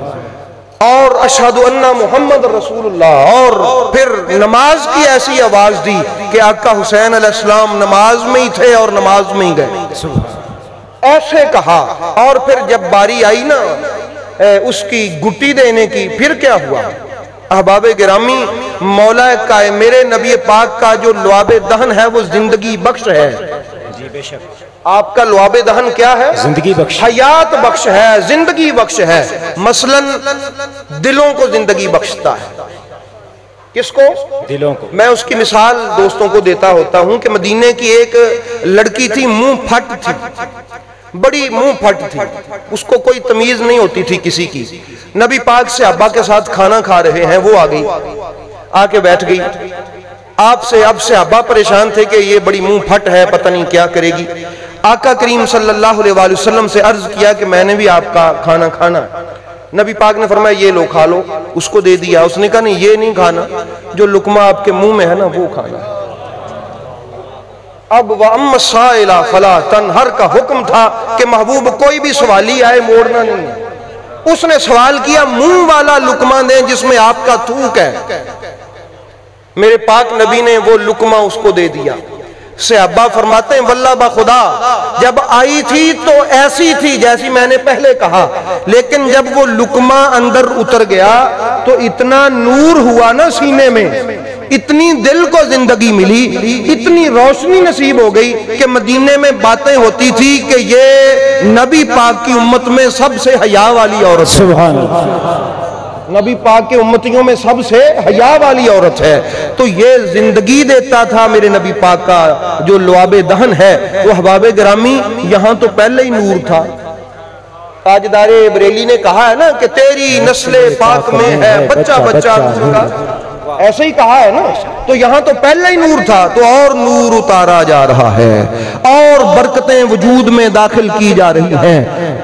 اور اشہد ان محمد رسول اللہ، اور پھر نماز کی ایسی آواز دی کہ آقا حسین علیہ السلام نماز میں ہی تھے اور نماز میں ہی گئے، ایسے کہا۔ اور پھر جب باری آئی نا اس کی گٹی دینے کی، پھر کیا ہوا؟ احباب گرامی مولا میرے نبی پاک کا جو لعاب دہن ہے وہ زندگی بخش ہے۔ جی بے شک، آپ کا لعاب دہن کیا ہے؟ زندگی بخش، حیات بخش ہے، زندگی بخش ہے۔ مثلا دلوں کو زندگی بخشتا ہے۔ کس کو؟ دلوں کو۔ میں اس کی مثال دوستوں کو دیتا ہوتا ہوں کہ مدینے کی ایک لڑکی تھی، منہ پھٹ تھی، بڑی منہ پھٹ تھی، اس کو کوئی تمیز نہیں ہوتی تھی کسی کی۔ نبی پاک صحابہ کے ساتھ کھانا کھا رہے ہیں، وہ آ گئی، آ کے بیٹھ گئی۔ آپ سے اب صحابہ پریشان تھے کہ یہ بڑی منہ پھٹ ہے، پتہ نہیں کیا کرے گی۔ آقا کریم صلی اللہ علیہ وآلہ وسلم سے عرض کیا کہ میں نے بھی آپ کا کھانا کھانا۔ نبی پاک نے فرمایا یہ لو کھا لو، اس کو دے دیا۔ اس نے کہا نہیں یہ نہیں کھانا، جو لقمہ آپ کے منہ میں ہے نا وہ کھانا۔ اب وَأَمَّا السَّائِلَ فَلَا تَنْهَرْ کا حکم تھا کہ محبوب کوئی بھی سوالی آئے موڑنا نہیں ہے۔ اس نے سوال کیا منہ والا لقمہ دیں جس میں آپ کا تھوک ہے۔ میرے پاک نبی نے وہ لقمہ اس کو دے دیا۔ صحابہ فرماتے ہیں واللہ بخدا جب آئی تھی تو ایسی تھی جیسی میں نے پہلے کہا، لیکن جب وہ لقمہ اندر اتر گیا تو اتنا نور ہوا نا سینے میں، اتنی دل کو زندگی ملی، اتنی روشنی نصیب ہو گئی کہ مدینے میں باتیں ہوتی تھی کہ یہ نبی پاک کی امت میں سب سے حیا والی عورت، سبحان اللہ، نبی پاک کے امتیوں میں سب سے حیا والی عورت ہے۔ تو یہ زندگی دیتا تھا میرے نبی پاک کا جو لعاب دہن ہے۔ وہ احباب گرامی یہاں تو پہلے ہی نور تھا۔ تاجدار بریلی نے کہا ہے نا کہ تیری نسل پاک میں ہے بچہ بچہ نور کا، ایسے ہی کہا ہے نا، تو یہاں تو پہلے ہی نور تھا، تو اور نور اتارا جا رہا ہے، اور برکتیں وجود میں داخل کی جا رہی ہیں،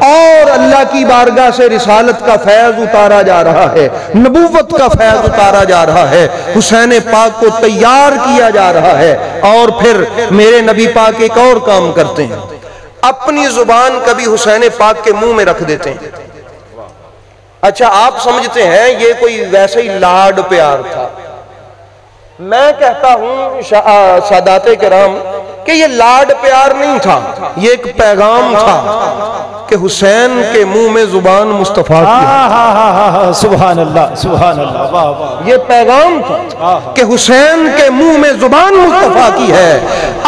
اور اللہ کی بارگاہ سے رسالت کا فیض اتارا جا رہا ہے، نبوت کا فیض اتارا جا رہا ہے، حسین پاک کو تیار کیا جا رہا ہے۔ اور پھر میرے نبی پاک ایک اور کام کرتے ہیں، اپنی زبان کبھی حسین پاک کے منہ میں رکھ دیتے ہیں۔ اچھا آپ سمجھتے ہیں یہ کوئی ویسے ہی لاڈ پیار تھا؟ میں کہتا ہوں سادات کرام کہ یہ لاڈ پیار نہیں تھا، یہ ایک پیغام تھا کہ حسین کے منہ میں زبان مصطفیٰ کی ہے۔ سبحان اللہ، سبحان اللہ، واہ واہ، یہ پیغام تھا کہ حسین کے منہ میں زبان مصطفیٰ کی ہے،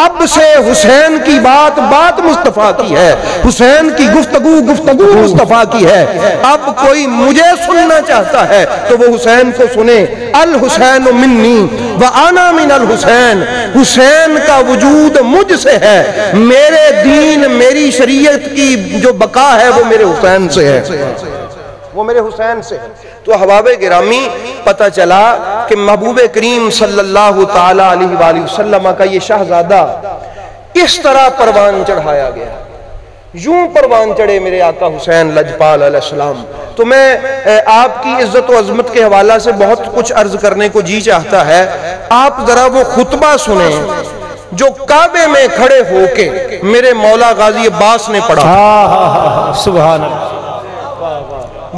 اب سے حسین کی بات بات مصطفیٰ کی ہے، حسین کی گفتگو گفتگو مصطفیٰ کی ہے۔ اب کوئی مجھے سننا چاہتا ہے تو وہ حسین کو سنے، الحسین منی وانا من الحسین، حسین کا وجود مجھ سے ہے، میرے دین میری شریعت کی جو بقا ہے وہ میرے حسین سے ہے، وہ میرے حسین سے ہے۔ تو احباب گرامی پتہ چلا کہ محبوب کریم صلی اللہ تعالی علیہ وآلہ وسلم کا یہ شہزادہ اس طرح پروان چڑھایا گیا، یوں پروان چڑھے میرے آقا حسین لجپال علیہ السلام۔ تو میں آپ کی عزت و عظمت کے حوالہ سے بہت کچھ عرض کرنے کو جی چاہتا ہے، آپ ذرا وہ خطبہ سنیں جو کعبے میں کھڑے ہو کے میرے مولا غازی عباس نے پڑھا، سبحان اللہ،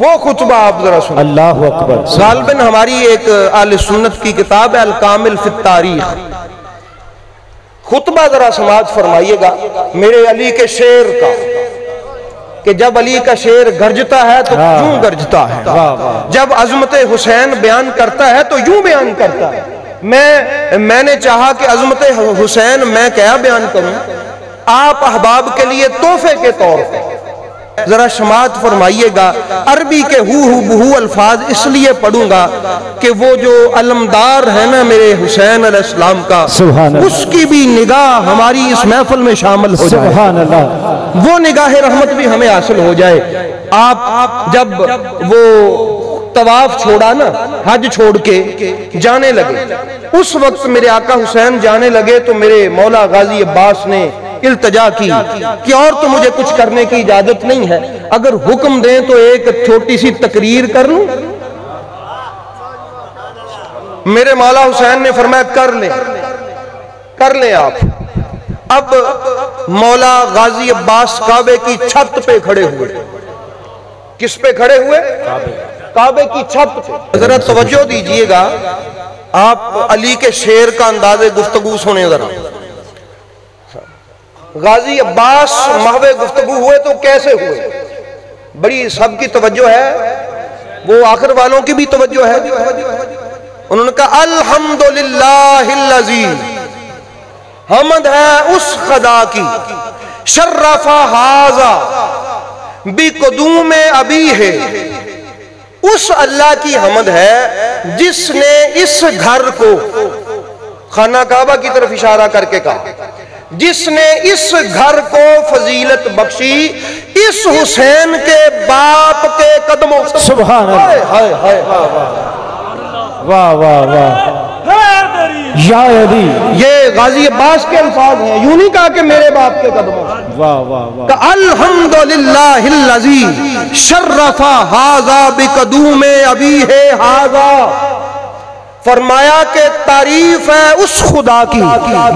وہ خطبہ آپ ذرا سنیں۔ اللہ اکبر۔ غالباً ہماری ایک اہل سنت کی کتاب ہے الکامل فی التاریخ، خطبہ ذرا سماعت فرمائیے گا میرے علی کے شعر کا، کہ جب علی کا شعر گرجتا ہے تو یوں گرجتا ہے، جب عظمت حسین بیان کرتا ہے تو یوں بیان کرتا ہے۔ میں نے چاہا کہ عظمت حسین میں کیا بیان کروں، آپ احباب کے لیے تحفے کے طور پر ذرا سماعت فرمائیے گا۔ عربی کے بہو الفاظ اس لیے پڑھوں گا کہ وہ جو علمدار ہے نا میرے حسین علیہ السلام کا، اس کی بھی نگاہ ہماری اس محفل میں شامل ہو جائے، سبحان اللہ، وہ نگاہ رحمت بھی ہمیں حاصل ہو جائے۔ آپ جب وہ طواف چھوڑا نا، حج چھوڑ کے جانے لگے، اس وقت میرے آقا حسین جانے لگے تو میرے مولا غازی عباس نے التجا کی کہ اور تو مجھے کچھ کرنے کی اجازت نہیں ہے، اگر حکم دیں تو ایک چھوٹی سی تقریر کر لوں۔ میرے مولا حسین نے فرمایا کر لیں آپ۔ اب مولا غازی عباس کعبے کی چھت پہ کھڑے ہوئے، کس پہ کھڑے ہوئے؟ کعبے کی چھت پہ۔ ذرا توجہ دیجئے گا، آپ علی کے شعر کا انداز گفتگو سنیں ذرا۔ غازی عباس محو گفتگو ہوئے تو کیسے ہوئے؟ بڑی سب کی توجہ ہے، وہ آخر والوں کی بھی توجہ ہے۔ انہوں نے کہا الحمدللہ الذی، حمد ہے اس خدا کی، شرف ھذا بقدوم ابی ہے، اس اللہ کی حمد ہے جس نے اس گھر کو، خانہ کعبہ کی طرف اشارہ کر کے کہا، جس نے اس گھر کو فضیلت بخشی اس حسین کے باپ کے قدموں سے۔ سبحان اللہ، واہ واہ واہ، یا علی، یہ غازی عباس کے الفاظ ہیں، یوں نہیں کہا کہ میرے باپ کے قدموں سے، واہ واہ واہ، کہ الحمدللہ الذی شرف ھذا بقدوم ابیہ ھذا، فرمایا کہ تعریف ہے اس خدا کی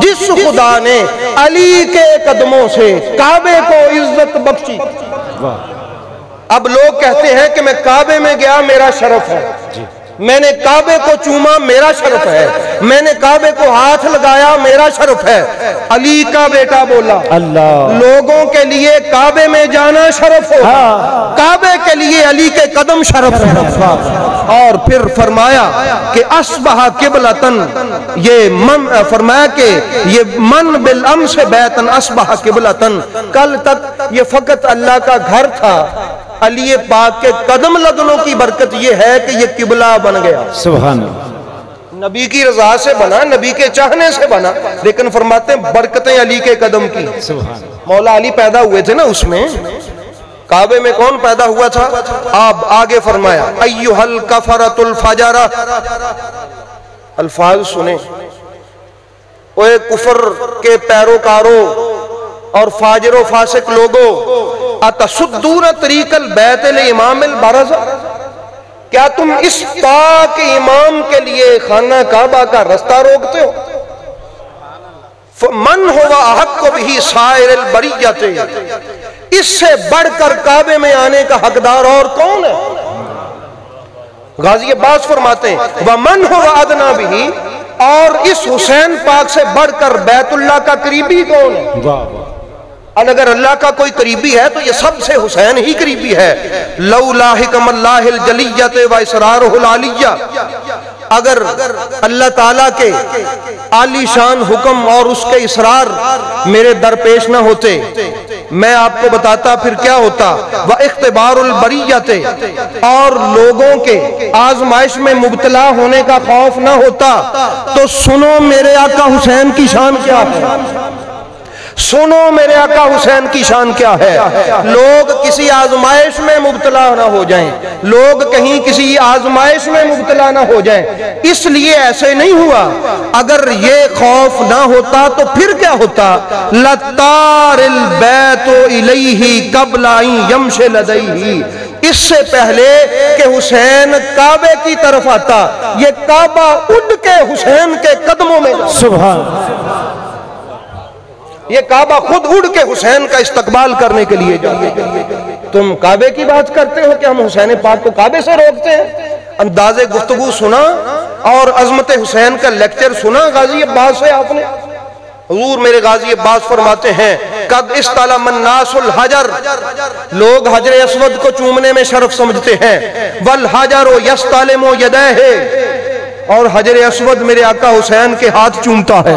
جس خدا نے علی کے قدموں سے کعبے کو عزت بخشی۔ اب لوگ کہتے ہیں کہ میں کعبے میں گیا میرا شرف ہے، میں نے کعبے کو چوما میرا شرف ہے، میں نے کعبے کو ہاتھ لگایا میرا شرف ہے۔ علی کا بیٹا بولا اللہ، لوگوں کے لیے کعبے میں جانا شرف ہو، کعبے کے لیے علی کے قدم شرف ہے۔ اور پھر فرمایا کہ اصبح قبلتن، یہ من فرمایا کہ یہ من بالامس بیتن اصبح قبلتن، کل تک یہ فقط اللہ کا گھر تھا، علی پاک کے قدم لگنوں کی برکت یہ ہے کہ یہ قبلہ بن گیا۔ سبحان اللہ، نبی کی رضا سے بنا، نبی کے چاہنے سے بنا، لیکن فرماتے ہیں برکتیں علی کے قدم کی۔ سبحان اللہ، مولا علی پیدا ہوئے تھے نا اس میں، کعبے میں کون پیدا ہوا تھا؟ آپ آگے فرمایا ایھا الکفرۃ الفجرہ، الفاظ سنیں، اوے کفر کے پیروکاروں اور فاجر و فاسق لوگوں، اتصدون طریق البیت لامام البرز، کیا تم اس پاک امام کے لیے خانہ کعبہ کا رستہ روکتے ہو؟ من هو احق به سائر البریۃ، اس سے بڑھ کر کعبے میں آنے کا حقدار اور کون ہے؟ غازی عباس فرماتے ہیں ومن هو ادنی به، اور اس حسین پاک سے بڑھ کر بیت اللہ کا قریبی کون ہے؟ واہ واہ، اگر اللہ کا کوئی قریبی ہے تو یہ سب سے حسین ہی قریبی ہے۔ لولا حکم اللہ الجلیۃ و اسرارہ العلیہ، اگر اللہ تعالیٰ کے عالی شان حکم اور اس کے اسرار میرے درپیش نہ ہوتے، میں آپ کو بتاتا پھر کیا ہوتا۔ واختبار البریۃ، اور لوگوں کے آزمائش میں مبتلا ہونے کا خوف نہ ہوتا، تو سنو میرے آقا حسین کی شان کیا ہے، سنو میرے آقا حسین کی شان کیا ہے۔ لوگ کسی آزمائش میں مبتلا نہ ہو جائیں، لوگ کہیں کسی آزمائش میں مبتلا نہ ہو جائیں، اس لیے ایسے نہیں ہوا۔ اگر یہ خوف نہ ہوتا تو پھر کیا ہوتا؟ لطار البیت الیہ قبل ان یمشی لدیہ، اس سے پہلے کہ حسین کعبے کی طرف آتا، یہ کعبہ اٹھ کے حسین کے قدموں میں جاتا۔ سبحان، یہ کعبہ خود اڑ کے حسین کا استقبال کرنے کے لیے جاتا۔ تم کعبے کی بات کرتے ہو کہ ہم حسین پاک کو کعبے سے روکتے ہیں؟ انداز گفتگو سنا اور عظمت حسین کا لیکچر سنا غازی عباس سے آپ نے؟ حضور میرے غازی عباس فرماتے ہیں قد استلم الناس الحجر، لوگ حجر اسود کو چومنے میں شرف سمجھتے ہیں، والحجر یستلم یدیہ، اور حجر اسود میرے آقا حسین کے ہاتھ چومتا ہے۔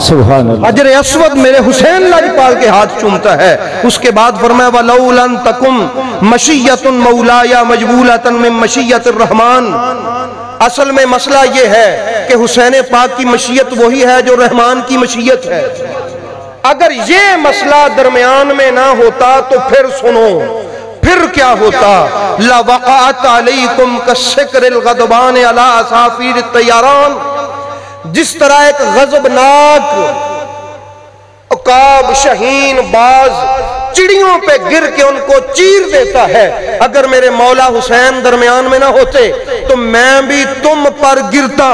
سبحان اللہ، حجر اسود میرے حسین لاجپال کے ہاتھ چومتا ہے۔ اس کے بعد فرمایا وَلَوْ لَن تَكُمْ مَشِيَّةٌ مَوْلَايَ مَجْبُولَةً مِّن مَشِيَّةِ الرَّحْمَانِ، اصل میں مسئلہ یہ ہے کہ حسین پاک کی مشیت وہی ہے جو رحمان کی مشیت ہے۔ اگر یہ مسئلہ درمیان میں نہ ہوتا تو پھر سنو پھر کیا ہوتا؟ لَوَقَعَتْ عَلَيْكُمْ كَالسِّكْرِ الْغَضْبَانِ عَلَىٰ أَصَافِيرِ الطَّيَّرَانِ، جس طرح ایک غضبناک عقاب شاہین باز چڑیوں پہ گر کے ان کو چیر دیتا ہے، اگر میرے مولا حسین درمیان میں نہ ہوتے تو میں بھی تم پر گرتا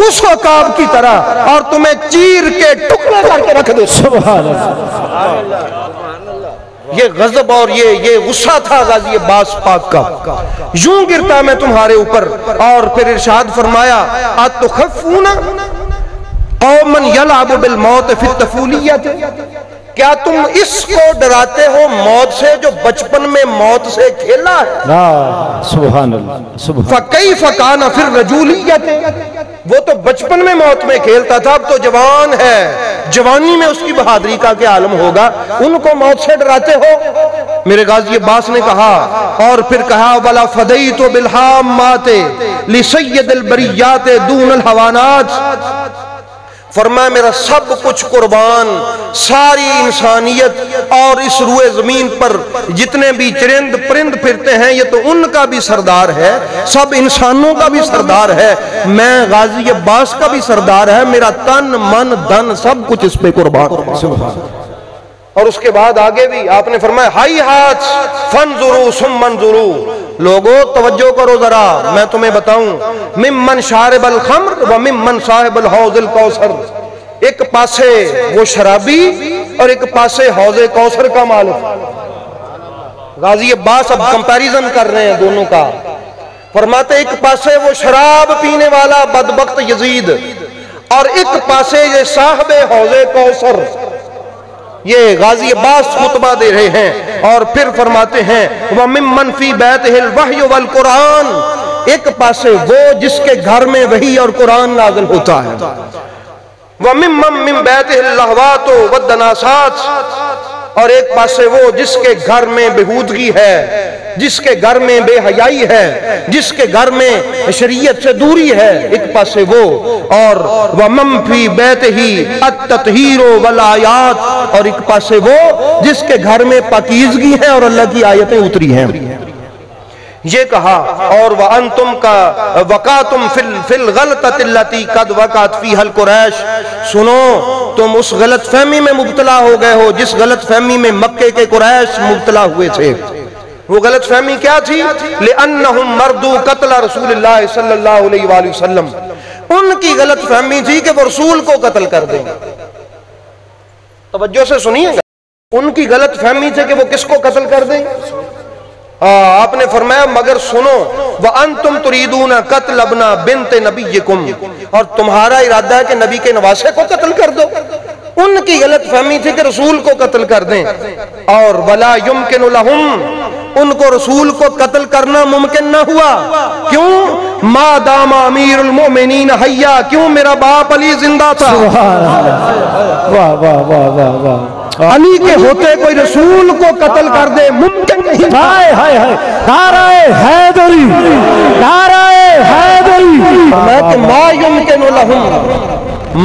اس عقاب کی طرح اور تمہیں چیر کے ٹکڑے کر کے رکھ دے۔ سبحان اللہ، یہ غضب اور یہ غصہ تھا غازی عباس پاک کا، یوں گرتا میں تمہارے اوپر۔ اور پھر ارشاد فرمایا اتخفون قوما یلعب بالموت فی الطفولیۃ، کیا تم اس کو ڈراتے ہو موت سے جو بچپن میں موت سے کھیلا ہے؟ سبحان اللہ، سبحان، فَكَيْفَ كَانَ فِي الرَّجُولِيَّةِ، وہ تو بچپن میں موت میں کھیلتا تھا، اب تو جوان ہے، جوانی میں اس کی بہادری کا کیا عالم ہوگا، ان کو موت سے ڈراتے ہو؟ میرے غازی عباس نے کہا، اور پھر کہا وَلَا فَدَيْتُ بِالْحَامَّاتِ لِسَيِّدِ الْبَرِيَّاتِ دُونَ الْحَوَانَاتِ، فرمایا میرا سب کچھ قربان، ساری انسانیت اور اس روئے زمین پر جتنے بھی چرند پرند پھرتے ہیں یہ تو ان کا بھی سردار ہے، سب انسانوں کا بھی سردار ہے، میں غازی عباس کا بھی سردار ہے، میرا تن من دھن سب کچھ اس پہ قربان۔ اور اس کے بعد آگے بھی آپ نے فرمایا ہائی ہاتھ فانظروا ثم انظروا، لوگوں توجہ کرو ذرا میں تمہیں بتاؤں، ممن شارب الخمر و ممن صاحب الحوض الکوثر، ایک پاسے وہ شرابی اور ایک پاسے حوض کوثر کا مالک۔ غازی عباس اب کمپیریزن کر رہے ہیں دونوں کا، فرماتے ایک پاسے وہ شراب پینے والا بدبخت یزید اور ایک پاسے یہ صاحب حوض کوثر، یہ غازی عباس خطبہ دے رہے ہیں، اور پھر فرماتے ہیں وَمِمَّنْ فِي بَيْتِهِ الْوَحْيُ وَالْقُرْآنِ، ایک پاسے وہ جس کے گھر میں وحی اور قرآن نازل ہوتا ہے، وَمِمَّنْ مِنْ بَيْتِهِ اللَّهْوَاتُ وَالدَّنَاسَاتُ، اور ایک پاسے وہ جس کے گھر میں بہودگی ہے، جس کے گھر میں بے حیائی ہے، جس کے گھر میں شریعت سے دوری ہے، ایک پاسے وہ، اور وَمَنْ فِي بَيْتِهِ التَّطْهِيرُ وَالْآيَاتُ، اور ایک پاسے وہ جس کے گھر میں پاکیزگی ہے اور اللہ کی آیتیں اتری ہیں۔ یہ کہا اور وَأَنْتُمْ کا وَقَاتُمْ فِي الْغَلْطَةِ الَّتِي قَدْ وَقَعَتْ فِيهَا الْقُرَيْشُ، سنو تم اس غلط فہمی میں مبتلا ہو گئے ہو جس غلط فہمی میں مکے کے قریش مبتلا ہوئے تھے۔ وہ غلط فہمی کیا تھی؟ لِأَنَّهُمْ مَرْدُوا قَتْلَ رسول اللہ صلی اللہ علیہ وآلہ وسلم، ان کی غلط فہمی تھی کہ وہ رسول کو قتل کر دیں۔ توجہ سے سنیے گا، ان کی غلط فہمی تھی کہ وہ کس کو قتل کر دیں؟ آپ نے فرمایا مگر سنو وَأَنْتُمْ تُرِيدُونَ قَتْلَ ابْنَ بِنْتِ نَبِيِّكُمْ، اور تمہارا ارادہ ہے کہ نبی کے نواسے کو قتل کر دو۔ ان کی غلط فہمی تھی کہ رسول کو قتل کر دیں، اور وَلَا يُمْكِنُ لَهُمْ، ان کو رسول کو قتل کرنا ممکن نہ ہوا، کیوں؟ مَا دَامَ أَمِيرُ الْمُؤْمِنِينَ حَيًّا، کیوں میرا باپ علی زندہ تھا۔ واہ واہ واہ واہ واہ، علی کے ہوتے کوئی رسول کو قتل کر دے ممکن نہیں۔ ہائے ہائے ہائے، نعرہ حیدری، نعرہ حیدری، میں کہ ما یمکن لہم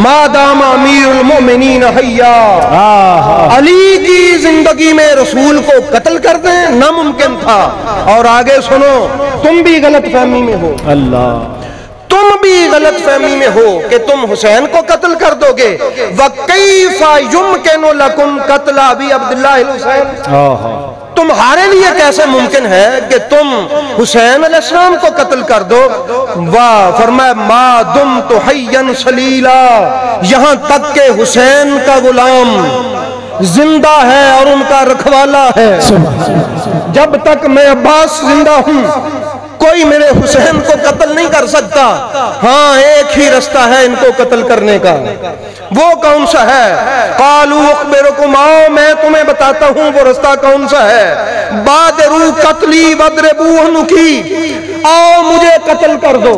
ما دام امیر المؤمنین حیا، علی کی زندگی میں رسول کو قتل کر دیں ناممکن تھا۔ اور آگے سنو، تم بھی غلط فہمی میں ہو، اللہ، تم بھی غلط فہمی میں ہو کہ تم حسین کو قتل کر دو گے۔ وَكَيْفَ يُمْكِنُ لَكُمْ قَتْلَ أَبِي عَبْدِ اللَّهِ الْحُسَيْنِ، تمہارے لیے کیسے ممکن ہے کہ تم حسین علیہ السلام کو قتل کر دو؟ فرمایا مَا دُمْتُ حَيًّا صَلِيلًا، یہاں تک کہ حسین کا غلام زندہ ہے اور ان کا رکھوالا ہے، جب تک میں عباس زندہ ہوں کوئی میرے حسین کو قتل نہیں کر سکتا۔ ہاں ایک ہی رستہ ہے ان کو قتل کرنے کا، وہ کون سا ہے؟ قالوا اخبرکم، آؤ میں تمہیں بتاتا ہوں وہ رستہ کون سا ہے۔ بادروا قتلی واضربوا عنقی، آؤ مجھے قتل کر دو،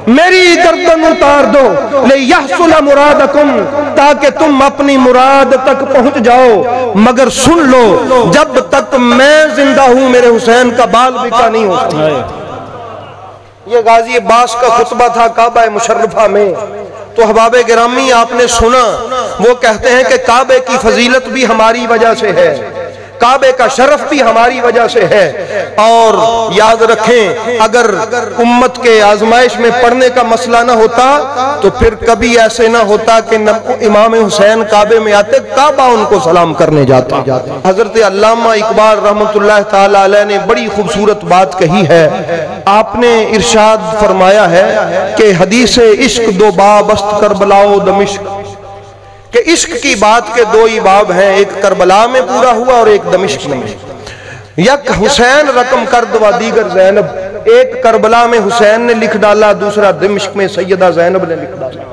میری گردن اتار دو، لِيَحْصُلَ مُرَادَكُمْ، تاکہ تم اپنی مراد تک پہنچ جاؤ، مگر سن لو جب تک میں زندہ ہوں میرے حسین کا بال بکا نہیں ہو سکتا۔ یہ غازی عباس کا خطبہ تھا کعبہ مشرفہ میں۔ تو احباب گرامی آپ نے سنا، وہ کہتے ہیں کہ کعبے کی فضیلت بھی ہماری وجہ سے ہے، کعبے کا شرف بھی ہماری وجہ سے ہے۔ اور یاد رکھیں اگر امت کے آزمائش میں پڑھنے کا مسئلہ نہ ہوتا تو پھر کبھی ایسے نہ ہوتا کہ امام حسین کعبے میں آتے، کعبہ ان کو سلام کرنے جاتا۔ حضرت علامہ اقبال رحمۃ اللہ تعالی علیہ نے بڑی خوبصورت بات کہی ہے، آپ نے ارشاد فرمایا ہے کہ حدیث عشق دو باب است کربلا و دمشق، کہ عشق کی بات کے دو ہی باب ہیں، ایک کربلا میں پورا ہوا اور ایک دمشق میں۔ یک حسین رقم کرد و دیگر زینب، ایک کربلا میں حسین نے لکھ ڈالا، دوسرا دمشق میں سیدہ زینب نے لکھ ڈالا۔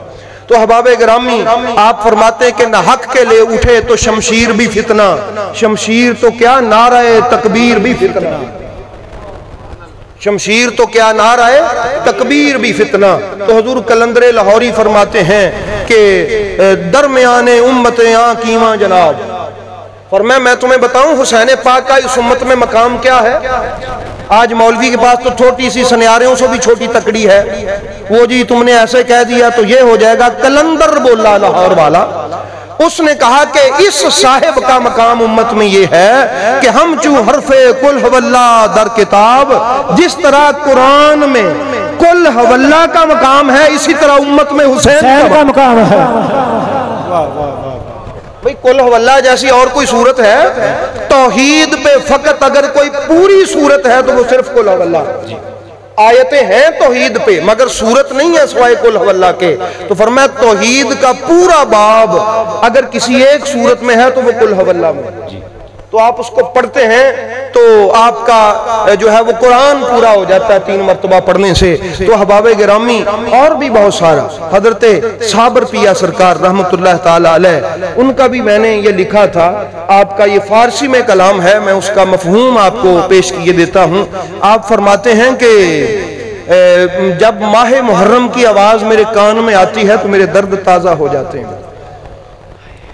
تو احباب گرامی آپ فرماتے ہیں کہ نہ حق کے لے اٹھے تو شمشیر بھی فتنہ، شمشیر تو کیا نعرہ تکبیر بھی فتنہ، شمشیر تو کیا نعرہ تکبیر بھی فتنہ۔ تو حضور قلندر لاہوری فرماتے ہیں کہ درمیان امتیں آن کیواں جناب، فرمایا میں تمہیں بتاؤں حسین پاک کا اس امت میں مقام کیا ہے۔ آج مولوی کے پاس تو چھوٹی سی سنیاریوں سے بھی چھوٹی تکڑی ہے، وہ جی تم نے ایسے کہہ دیا تو یہ ہو جائے گا۔ قلندر بولا لاہور والا، اس نے کہا کہ اس صاحب کا مقام امت میں یہ ہے کہ ہم چوں حرف کل حواللہ در کتاب، جس طرح قرآن میں کل حواللہ کا مقام ہے اسی طرح امت میں حسین کا مقام ہے۔ بھئی کل حواللہ جیسی اور کوئی صورت ہے؟ توحید پہ فقط اگر کوئی پوری صورت ہے تو وہ صرف کل حواللہ، آیتیں ہیں توحید پہ مگر صورت نہیں ہے سوائے کل حواللہ کے۔ تو فرمایا توحید کا پورا باب اگر کسی ایک صورت میں ہے تو وہ کل حواللہ میں۔ تو آپ اس کو پڑھتے ہیں تو آپ کا جو ہے وہ قرآن پورا ہو جاتا ہے 3 مرتبہ پڑھنے سے۔ تو احباب گرامی اور بھی بہت سارا، حضرت صابر پیا سرکار رحمت اللہ تعالی علیہ، ان کا بھی میں نے یہ لکھا تھا، آپ کا یہ فارسی میں کلام ہے، میں اس کا مفہوم آپ کو پیش کیے دیتا ہوں۔ آپ فرماتے ہیں کہ جب ماہ محرم کی آواز میرے کان میں آتی ہے تو میرے درد تازہ ہو جاتے ہیں۔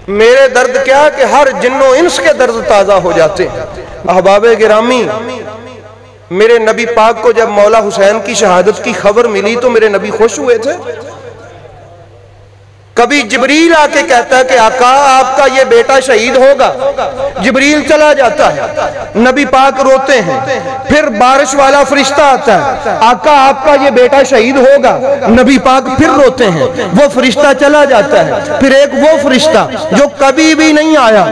میرے درد کیا کہ ہر جن و انس کے درد تازہ ہو جاتے ہیں۔ احباب گرامی، میرے نبی پاک کو جب مولا حسین کی شہادت کی خبر ملی تو میرے نبی خوش ہوئے تھے۔ کبھی جبریل آ کے کہتا ہے کہ آقا آپ کا یہ بیٹا شہید ہوگا، جبریل چلا جاتا ہے، نبی پاک روتے ہیں، پھر بارش والا فرشتہ آتا ہے، آقا آپ کا یہ بیٹا شہید ہوگا، نبی پاک پھر روتے ہیں، وہ فرشتہ چلا جاتا ہے، پھر ایک وہ فرشتہ جو کبھی بھی نہیں آیا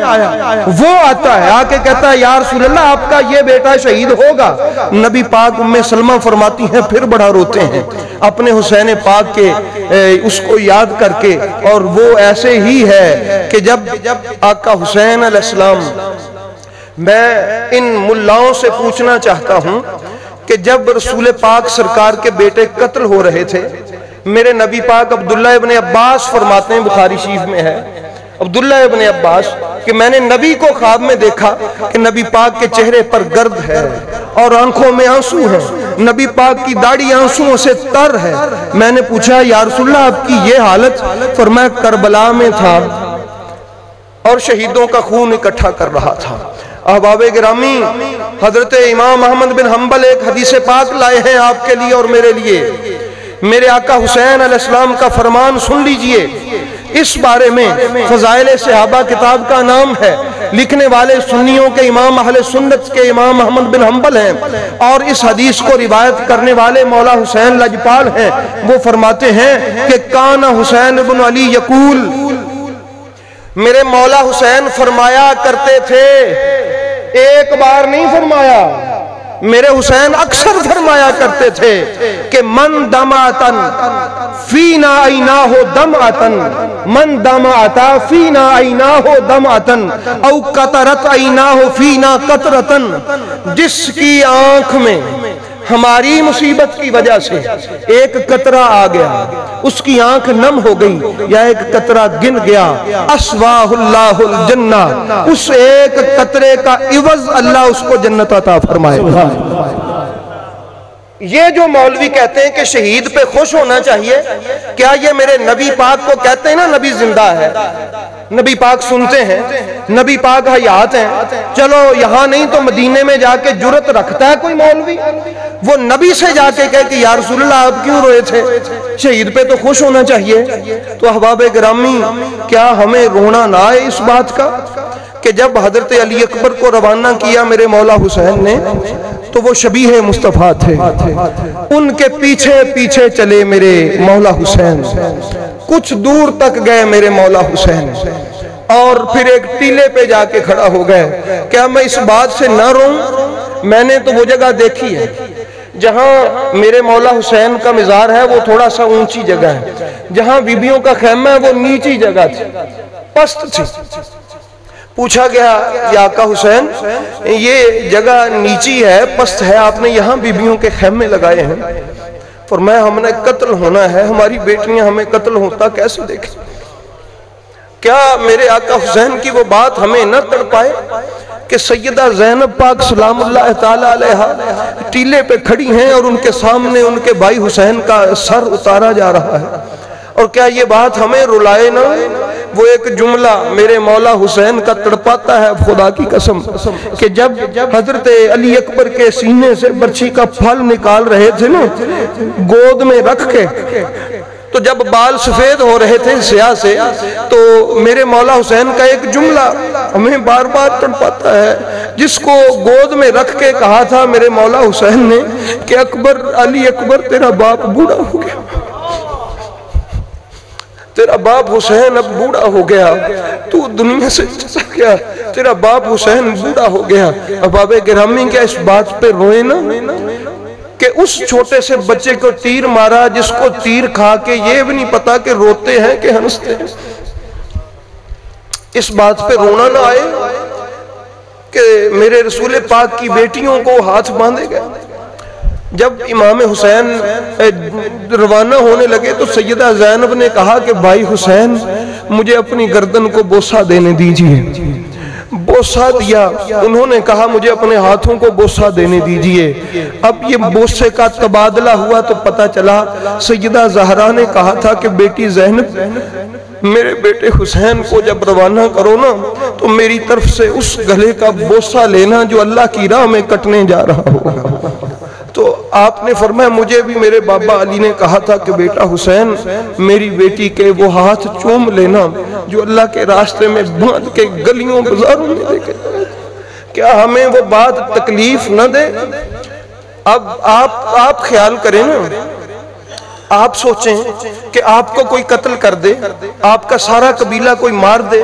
وہ آتا ہے، آ کے کہتا ہے یا رسول اللہ آپ کا یہ بیٹا شہید ہوگا، نبی پاک ام سلمہ فرماتی ہیں پھر بڑا روتے ہیں اپنے حسین پاک کے اس کو یاد کر کے۔ اور وہ ایسے ہی ہے کہ جب آقا حسین علیہ السلام، میں ان ملاؤں سے پوچھنا چاہتا ہوں کہ جب رسول پاک سرکار کے بیٹے قتل ہو رہے تھے، میرے نبی پاک عبداللہ ابن عباس فرماتے ہیں، بخاری شریف میں ہے، عبداللہ ابن عباس کہ میں نے نبی کو خواب میں دیکھا کہ نبی پاک کے چہرے پر گرد ہے اور آنکھوں میں آنسو ہیں، نبی پاک کی داڑھی آنسوؤں سے تر ہے۔ میں نے پوچھا یا رسول اللہ آپ کی یہ حالت؟ فرمایا کربلا میں تھا اور شہیدوں کا خون اکٹھا کر رہا تھا۔ احباب گرامی، حضرت امام احمد بن حنبل ایک حدیث پاک لائے ہیں آپ کے لیے اور میرے لیے، میرے آقا حسین علیہ السلام کا فرمان سن لیجئے۔ اس بارے میں فضائل صحابہ کتاب کا نام ہے، لکھنے والے سنیوں کے امام اہل سنت کے امام احمد بن حنبل ہیں، اور اس حدیث کو روایت کرنے والے مولا حسین لجپال ہیں۔ وہ فرماتے ہیں کہ کان حسین بن علی یقول، میرے مولا حسین فرمایا کرتے تھے، ایک بار نہیں فرمایا، میرے حسین اکثر فرمایا کرتے تھے کہ من دمعتن فینا عیناہ دمعتن، من دمعتا فینا عیناہ دمعتن او قطرت عیناہ فینا قطرتن، جس کی آنکھ میں ہماری مصیبت کی وجہ سے ایک قطرہ آ گیا، اس کی آنکھ نم ہو گئی یا ایک قطرہ گن گیا، اسواہ اللہ الجنہ، اس ایک قطرے کا عوض اللہ اس کو جنت عطا فرمائے۔ یہ جو مولوی کہتے ہیں کہ شہید پہ خوش ہونا چاہیے، کیا یہ میرے نبی پاک کو کہتے ہیں نا نبی زندہ ہے، نبی پاک سنتے ہیں، نبی پاک حیات ہیں، چلو یہاں نہیں تو مدینے میں جا کے جرت رکھتا ہے کوئی مولوی، وہ نبی سے جا کے کہے کہ یا رسول اللہ آپ کیوں روئے تھے، شہید پہ تو خوش ہونا چاہیے۔ تو احباب گرامی، کیا ہمیں رونا نہ آئے اس بات کا کہ جب حضرت علی اکبر کو روانہ کیا میرے مولا حسین نے تو وہ شبیہ مصطفیٰ تھے، ان کے پیچھے پیچھے چلے میرے مولا حسین، کچھ دور تک گئے میرے مولا حسین اور پھر ایک ٹیلے پہ جا کے کھڑا ہو گئے۔ کیا میں اس بات سے نہ روں؟ میں نے تو وہ جگہ دیکھی ہے جہاں میرے مولا حسین کا مزار ہے، وہ تھوڑا سا اونچی جگہ ہے، جہاں بیبیوں کا خیمہ ہے وہ نیچی جگہ تھی، پست تھی۔ پوچھا گیا یا آقا حسین یہ جگہ نیچی ہے، پست ہے، آپ نے یہاں بیبیوں کے خیمے لگائے ہیں؟ فرمایا ہم نے قتل ہونا ہے، ہماری بیٹیاں ہمیں قتل ہوتا کیسے دیکھیں؟ کیا میرے آقا حسین کی وہ بات ہمیں نہ تڑپائے کہ سیدہ زینب پاک سلام اللہ تعالی علیہا ٹیلے پہ کھڑی ہیں اور ان کے سامنے ان کے بھائی حسین کا سر اتارا جا رہا ہے، اور کیا یہ بات ہمیں رلائے نہ؟ وہ ایک جملہ میرے مولا حسین کا تڑپاتا ہے خدا کی قسم کہ جب حضرت علی اکبر کے سینے سے برچھی کا پھل نکال رہے تھے نا گود میں رکھ کے، تو جب بال سفید ہو رہے تھے سیاہ سے، تو میرے مولا حسین کا ایک جملہ ہمیں بار بار تڑپاتا ہے، جس کو گود میں رکھ کے کہا تھا میرے مولا حسین نے کہ اکبر، علی اکبر تیرا باپ بوڑھا ہو گیا، تیرا باپ حسین اب بوڑھا ہو گیا، تو دنیا سے چلا گیا، تیرا باپ حسین بوڑھا ہو گیا۔ احباب گرامی، کیا اس بات پہ روئے نا کہ اس چھوٹے سے بچے کو تیر مارا جس کو تیر کھا کے یہ بھی نہیں پتا کہ روتے ہیں کہ ہنستے ہیں؟ اس بات پہ رونا نہ آئے؟ کہ میرے رسول پاک کی بیٹیوں کو ہاتھ باندھے گئے۔ جب امام حسین روانہ ہونے لگے تو سیدہ زینب نے کہا کہ بھائی حسین مجھے اپنی گردن کو بوسہ دینے دیجئے۔ بوسہ دیا، انہوں نے کہا مجھے اپنے ہاتھوں کو بوسہ دینے دیجئے۔ اب یہ بوسے کا تبادلہ ہوا تو پتہ چلا سیدہ زہرا نے کہا تھا کہ بیٹی زینب میرے بیٹے حسین کو جب روانہ کرو نا تو میری طرف سے اس گلے کا بوسہ لینا جو اللہ کی راہ میں کٹنے جا رہا ہو۔ تو آپ نے فرمایا مجھے بھی میرے بابا علی نے کہا تھا کہ بیٹا حسین میری بیٹی کے وہ ہاتھ چوم لینا جو اللہ کے راستے میں باندھ کے گلیوں بازاروں میں دے کے، کیا ہمیں وہ بات تکلیف نہ دے؟ اب آپ خیال کریں نا، آپ سوچیں کہ آپ کو کوئی قتل کر دے، آپ کا سارا قبیلہ کوئی مار دے،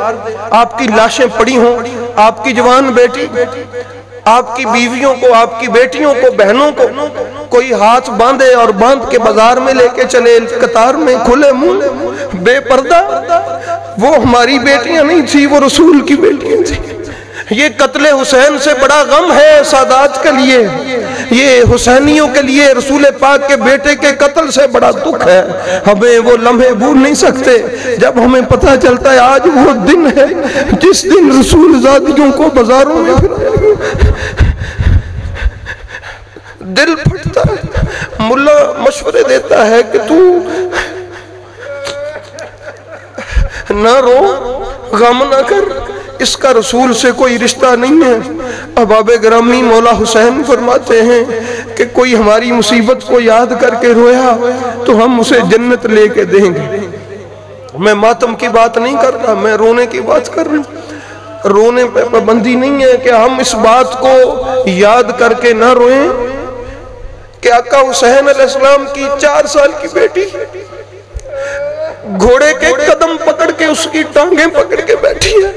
آپ کی لاشیں پڑی ہوں، آپ کی جوان بیٹی، آپ کی بیویوں کو، آپ کی بیٹیوں کو، بہنوں کو کوئی ہاتھ باندھے اور باندھ کے بازار میں لے کے چلے قطار میں کھلے منہ بے پردہ۔ وہ ہماری بیٹیاں نہیں تھی، وہ رسول کی بیٹیاں تھی۔ یہ قتل حسین سے بڑا غم ہے سادات کے لیے، یہ حسینیوں کے لیے رسول پاک کے بیٹے کے قتل سے بڑا دکھ ہے۔ ہمیں وہ لمحے بھول نہیں سکتے جب ہمیں پتہ چلتا ہے آج وہ دن ہے جس دن رسول زادیوں کو بازاروں میں دل پھٹتا ہے۔ ملا مشورے دیتا ہے کہ تو نہ رو، غم نہ کر، اس کا رسول سے کوئی رشتہ نہیں ہے۔ احباب گرامی مولا حسین فرماتے ہیں کہ کوئی ہماری مصیبت کو یاد کر کے رویا تو ہم اسے جنت لے کے دیں گے۔ میں ماتم کی بات نہیں کر رہا، میں رونے کی بات کر رہا ہوں۔ رونے پہ پابندی نہیں ہے کہ ہم اس بات کو یاد کر کے نہ روئیں کہ آقا حسین علیہ السلام کی 4 سال کی بیٹی گھوڑے کے قدم پکڑ کے اس کی ٹانگیں پکڑ کے بیٹھی ہے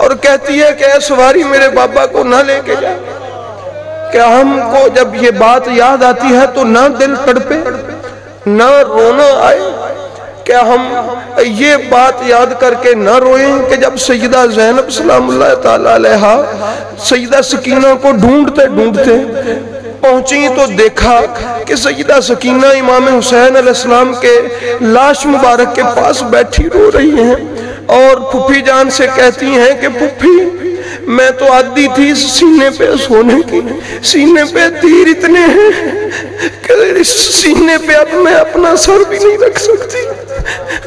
اور کہتی ہے کہ اے سواری میرے بابا کو نہ لے کے جا۔ کیا ہم کو جب یہ بات یاد آتی ہے تو نہ دل تڑپے، نہ رونا آئے؟ کیا ہم یہ بات یاد کر کے نہ روئیں کہ جب سیدہ زینب سلام اللہ تعالیٰ علیہا سیدہ سکینہ کو ڈھونڈتے ڈھونڈتے پہنچیں تو دیکھا کہ سیدہ سکینہ امام حسین علیہ السلام کے لاش مبارک کے پاس بیٹھی رو رہی ہیں اور پھپھی جان سے کہتی ہیں کہ پھپھی میں تو عادی تھی سینے پہ سونے کی، سینے پہ تیر اتنے ہیں کہ اس سینے پہ اب میں اپنا سر بھی نہیں رکھ سکتی،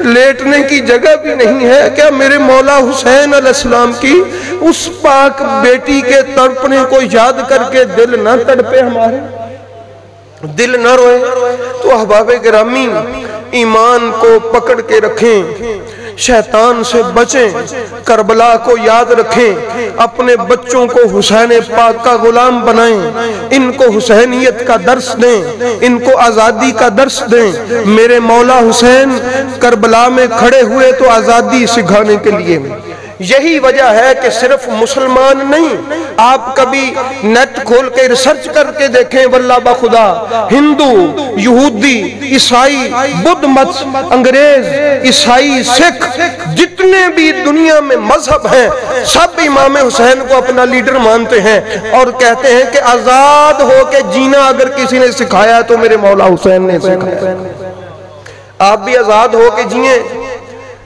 لیٹنے کی جگہ بھی نہیں ہے۔ کیا میرے مولا حسین علیہ السلام کی اس پاک بیٹی کے تڑپنے کو یاد کر کے دل نہ تڑپے، ہمارے دل نہ روئے؟ تو احباب گرامی ایمان کو پکڑ کے رکھیں، شیطان سے بچیں، کربلا کو یاد رکھیں، اپنے بچوں کو حسین پاک کا غلام بنائیں، ان کو حسینیت کا درس دیں، ان کو آزادی کا درس دیں۔ میرے مولا حسین کربلا میں کھڑے ہوئے تو آزادی سکھانے کے لیے۔ یہی وجہ ہے کہ صرف مسلمان نہیں، آپ کبھی نیٹ کھول کے ریسرچ کر کے دیکھیں، واللہ بخدا ہندو، یہودی، عیسائی، بدھ مت، انگریز، عیسائی، سکھ، جتنے بھی دنیا میں مذہب ہیں سب امام حسین کو اپنا لیڈر مانتے ہیں اور کہتے ہیں کہ آزاد ہو کے جینا اگر کسی نے سکھایا تو میرے مولا حسین نے سکھایا۔ آپ بھی آزاد ہو کے جیئیں،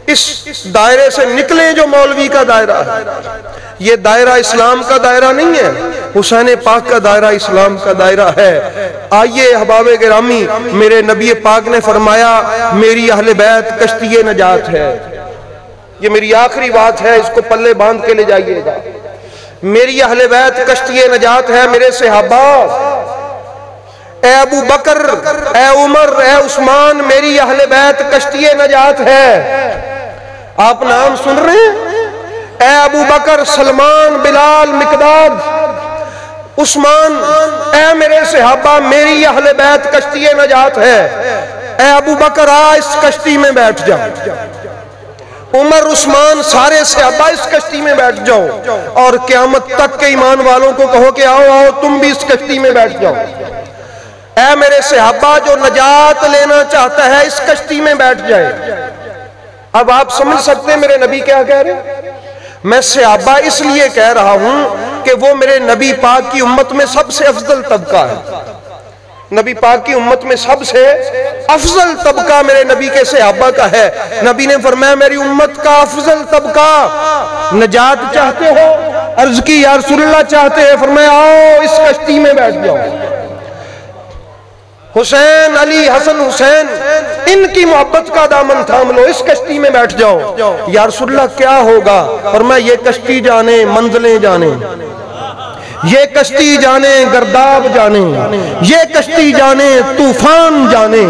اس دائرے سے نکلیں جو مولوی کا دائرہ ہے۔ یہ دائرہ اسلام کا دائرہ نہیں ہے، حسین پاک کا دائرہ اسلام کا دائرہ ہے۔ آئیے احباب گرامی، میرے نبی پاک نے فرمایا میری اہل بیت کشتی نجات ہے۔ یہ میری آخری بات ہے، اس کو پلے باندھ کے لے جائیے گا۔ میری اہل بیت کشتی نجات ہے، میرے صحابہ، اے ابو بکر، اے عمر، اے عثمان، میری اہل بیت کشتی نجات ہے۔ آپ نام سن رہے ہیں؟ اے ابو بکر، سلمان، بلال، مقداد، عثمان، اے میرے صحابہ، میری اہل بیت کشتی نجات ہے۔ اے ابو بکر آ اس کشتی میں بیٹھ جاؤ، عمر، عثمان، سارے صحابہ اس کشتی میں بیٹھ جاؤ اور قیامت تک کے ایمان والوں کو کہو کہ آؤ آؤ تم بھی اس کشتی میں بیٹھ جاؤ۔ اے میرے صحابہ، جو نجات لینا چاہتا ہے اس کشتی میں بیٹھ جائے۔ اب آپ سمجھ سکتے ہیں میرے نبی کیا کہہ رہے ہیں؟ میں صحابہ اس لیے کہہ رہا ہوں کہ وہ میرے نبی پاک کی امت میں سب سے افضل طبقہ ہے. نبی پاک کی امت میں سب سے افضل طبقہ میرے نبی کے صحابہ کا ہے. نبی نے فرمایا میری امت کا افضل طبقہ نجات چاہتے ہو؟ عرض کی یا رسول اللہ چاہتے ہیں. فرمایا آؤ اس کشتی میں بیٹھ جاؤ. حسین علی حسن حسین ان کی محبت کا دامن تھام لو, اس کشتی میں بیٹھ جاؤ. یا رسول اللہ کیا ہوگا؟ فرمایا یہ کشتی جانے منزلیں جانے, یہ کشتی جانے گرداب جانے, یہ کشتی جانے طوفان جانے,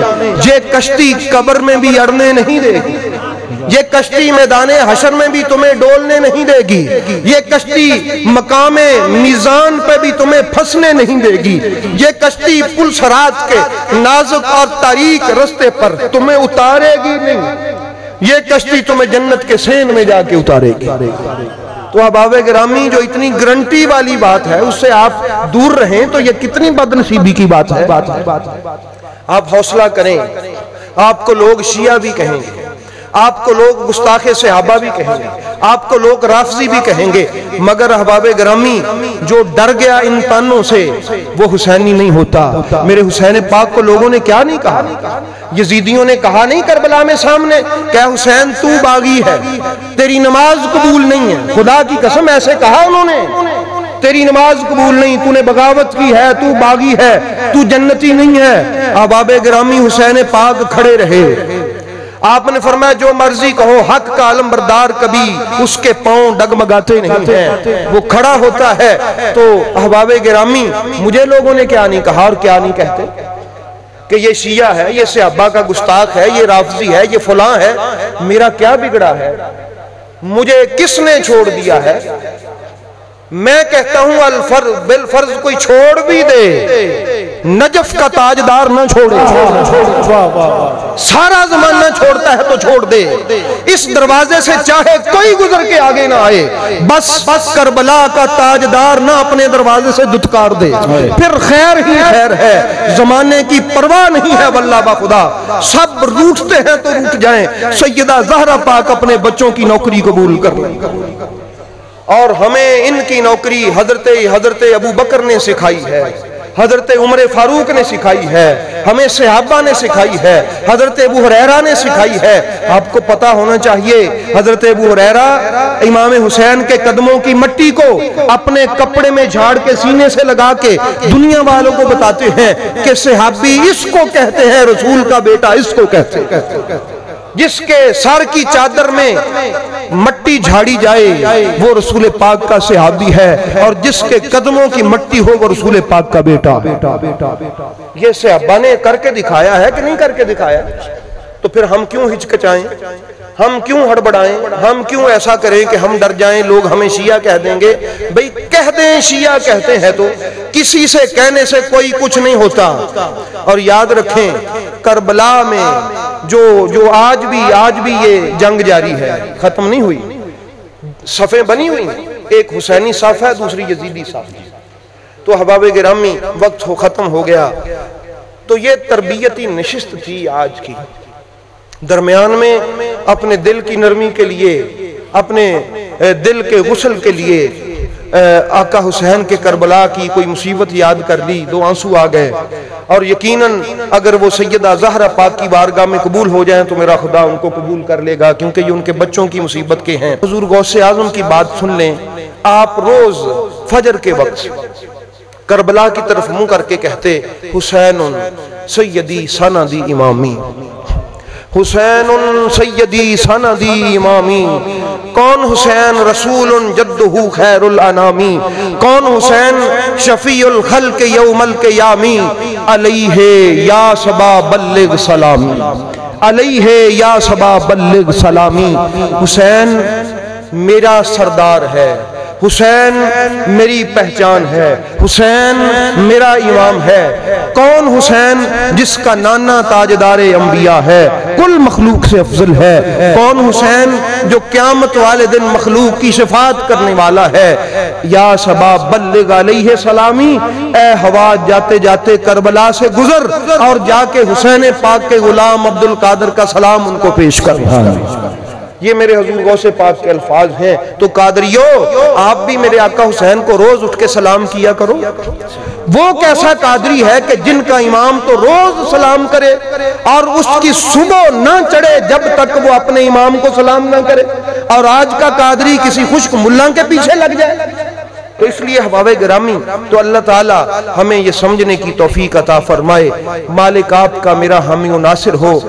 یہ کشتی قبر میں بھی اڑنے نہیں دے گی, یہ کشتی میدان حشر میں بھی تمہیں ڈولنے نہیں دے گی, یہ کشتی مقام میزان پہ بھی تمہیں پھنسنے نہیں دے گی, یہ کشتی پل صراط کے نازک اور تاریک رستے پر تمہیں اتارے گی نہیں, یہ کشتی تمہیں جنت کے سین میں جا کے اتارے گی. تو احباب گرامی جو اتنی گارنٹی والی بات ہے اس سے آپ دور رہیں تو یہ کتنی بدنصیبی کی بات ہے. آپ حوصلہ کریں. آپ کو لوگ شیعہ بھی کہیں گے, آپ کو لوگ گستاخ صحابہ بھی کہیں گے, آپ کو لوگ رافضی بھی کہیں گے, مگر احباب گرامی جو ڈر گیا ان تانوں سے وہ حسینی نہیں ہوتا. میرے حسین پاک کو لوگوں نے کیا نہیں کہا؟ یزیدیوں نے کہا نہیں کربلا میں سامنے کہ حسین تو باغی ہے, تیری نماز قبول نہیں ہے. خدا کی قسم ایسے کہا انہوں نے, تیری نماز قبول نہیں, تو نے بغاوت کی ہے, تو باغی ہے, تو جنتی نہیں ہے. احباب گرامی حسین پاک کھڑے رہے. آپ نے فرمایا جو مرضی کہو حق کا علم بردار کبھی اس کے پاؤں ڈگمگاتے نہیں ہیں, وہ کھڑا ہوتا ہے. تو احباب گرامی مجھے لوگوں نے کیا نہیں کہا اور کیا نہیں کہتے کہ یہ شیعہ ہے, یہ صحابہ کا گستاخ ہے, یہ رافضی ہے, یہ فلاں ہے. میرا کیا بگڑا ہے؟ مجھے کس نے چھوڑ دیا ہے؟ میں کہتا ہوں الفرض بالفرض کوئی چھوڑ بھی دے, نجف کا تاجدار نہ چھوڑے. سارا زمانہ چھوڑتا ہے تو چھوڑ دے. اس دروازے سے چاہے کوئی گزر کے آگے نہ آئے, بس کربلا کا تاجدار نہ اپنے دروازے سے دھتکار دے, پھر خیر ہی خیر ہے. زمانے کی پرواہ نہیں ہے واللہ با خدا, سب روٹتے ہیں تو روٹ جائیں. سیدہ زہرا پاک اپنے بچوں کی نوکری قبول کر لیں, اور ہمیں ان کی نوکری حضرت ابو بکر نے سکھائی ہے, حضرت عمر فاروق نے سکھائی ہے, ہمیں صحابہ نے سکھائی ہے, حضرت ابو ہریرہ نے سکھائی ہے. آپ کو پتا ہونا چاہیے حضرت ابو ہریرہ امام حسین کے قدموں کی مٹی کو اپنے کپڑے میں جھاڑ کے سینے سے لگا کے دنیا والوں کو بتاتے ہیں کہ صحابی اس کو کہتے ہیں رسول کا بیٹا, اس کو کہتے ہیں. جس کے سر کی چادر میں مٹی جھاڑی جائے وہ رسول پاک کا صحابی ہے, اور جس کے قدموں کی مٹی ہو وہ رسول پاک کا بیٹا. یہ صحابہ نے کر کے دکھایا ہے کہ نہیں کر کے دکھایا؟ تو پھر ہم کیوں ہچکچائیں, ہم کیوں ہڑبڑائیں, ہم کیوں ایسا کریں کہ ہم ڈر جائیں لوگ ہمیں شیعہ کہہ دیں گے؟ بھئی کہہ دیں شیعہ کہتے ہیں تو کسی سے کہنے سے کوئی کچھ نہیں ہوتا. اور یاد رکھیں کربلا میں جو آج بھی یہ جنگ جاری ہے, ختم نہیں ہوئی, صفیں بنی ہوئی, ایک حسینی صف ہے دوسری یزیدی صف. تو احباب گرامی وقت ختم ہو گیا. تو یہ تربیتی نشست تھی آج کی. درمیان میں اپنے دل کی نرمی کے لیے, اپنے دل کے غسل کے لیے آقا حسین کے کربلا کی کوئی مصیبت یاد کر لی, دو آنسو آ گئے. اور یقیناً اگر وہ سیدہ زہرا پاک کی بارگاہ میں قبول ہو جائیں تو میرا خدا ان کو قبول کر لے گا, کیونکہ یہ ان کے بچوں کی مصیبت کے ہیں. حضور غوث اعظم کی بات سن لیں. آپ روز فجر کے وقت کربلا کی طرف منہ کر کے کہتے حسین سیدی سندی امامی, حسین سیدی سندی امامی. کون حسین؟ رسول جدہ خیر الانامی. کون حسین؟ شفیع الخلق یوم القیامی. علیہ یا صبا بلغ سلامی, علیہ یا صبا بلغ سلامی. حسین میرا سردار ہے, حسین میری پہچان ہے, حسین میرا امام ہے. کون حسین؟ جس کا نانا تاجدار انبیاء ہے, کل مخلوق سے افضل ہے. کون حسین؟ جو قیامت والے دن مخلوق کی شفاعت کرنے والا ہے. یا صبا بلغ علیہ سلامی, اے ہوا جاتے جاتے کربلا سے گزر اور جا کے حسین پاک کے غلام عبد القادر کا سلام ان کو پیش کر. یہ میرے حضور غوث پاک کے الفاظ ہیں۔ تو قادریو آپ بھی میرے آقا حسین کو روز اٹھ کے سلام کیا کرو۔ وہ کیسا قادری ہے کہ جن کا امام تو روز سلام کرے اور اس کی صبح نہ چڑھے جب تک وہ اپنے امام کو سلام نہ کرے، اور آج کا قادری کسی خشک ملا کے پیچھے لگ جائے۔ تو اس لیے احباب گرامی، تو اللہ تعالی ہمیں یہ سمجھنے کی توفیق عطا فرمائے۔ مالک آپ کا میرا حامی و ناصر ہو۔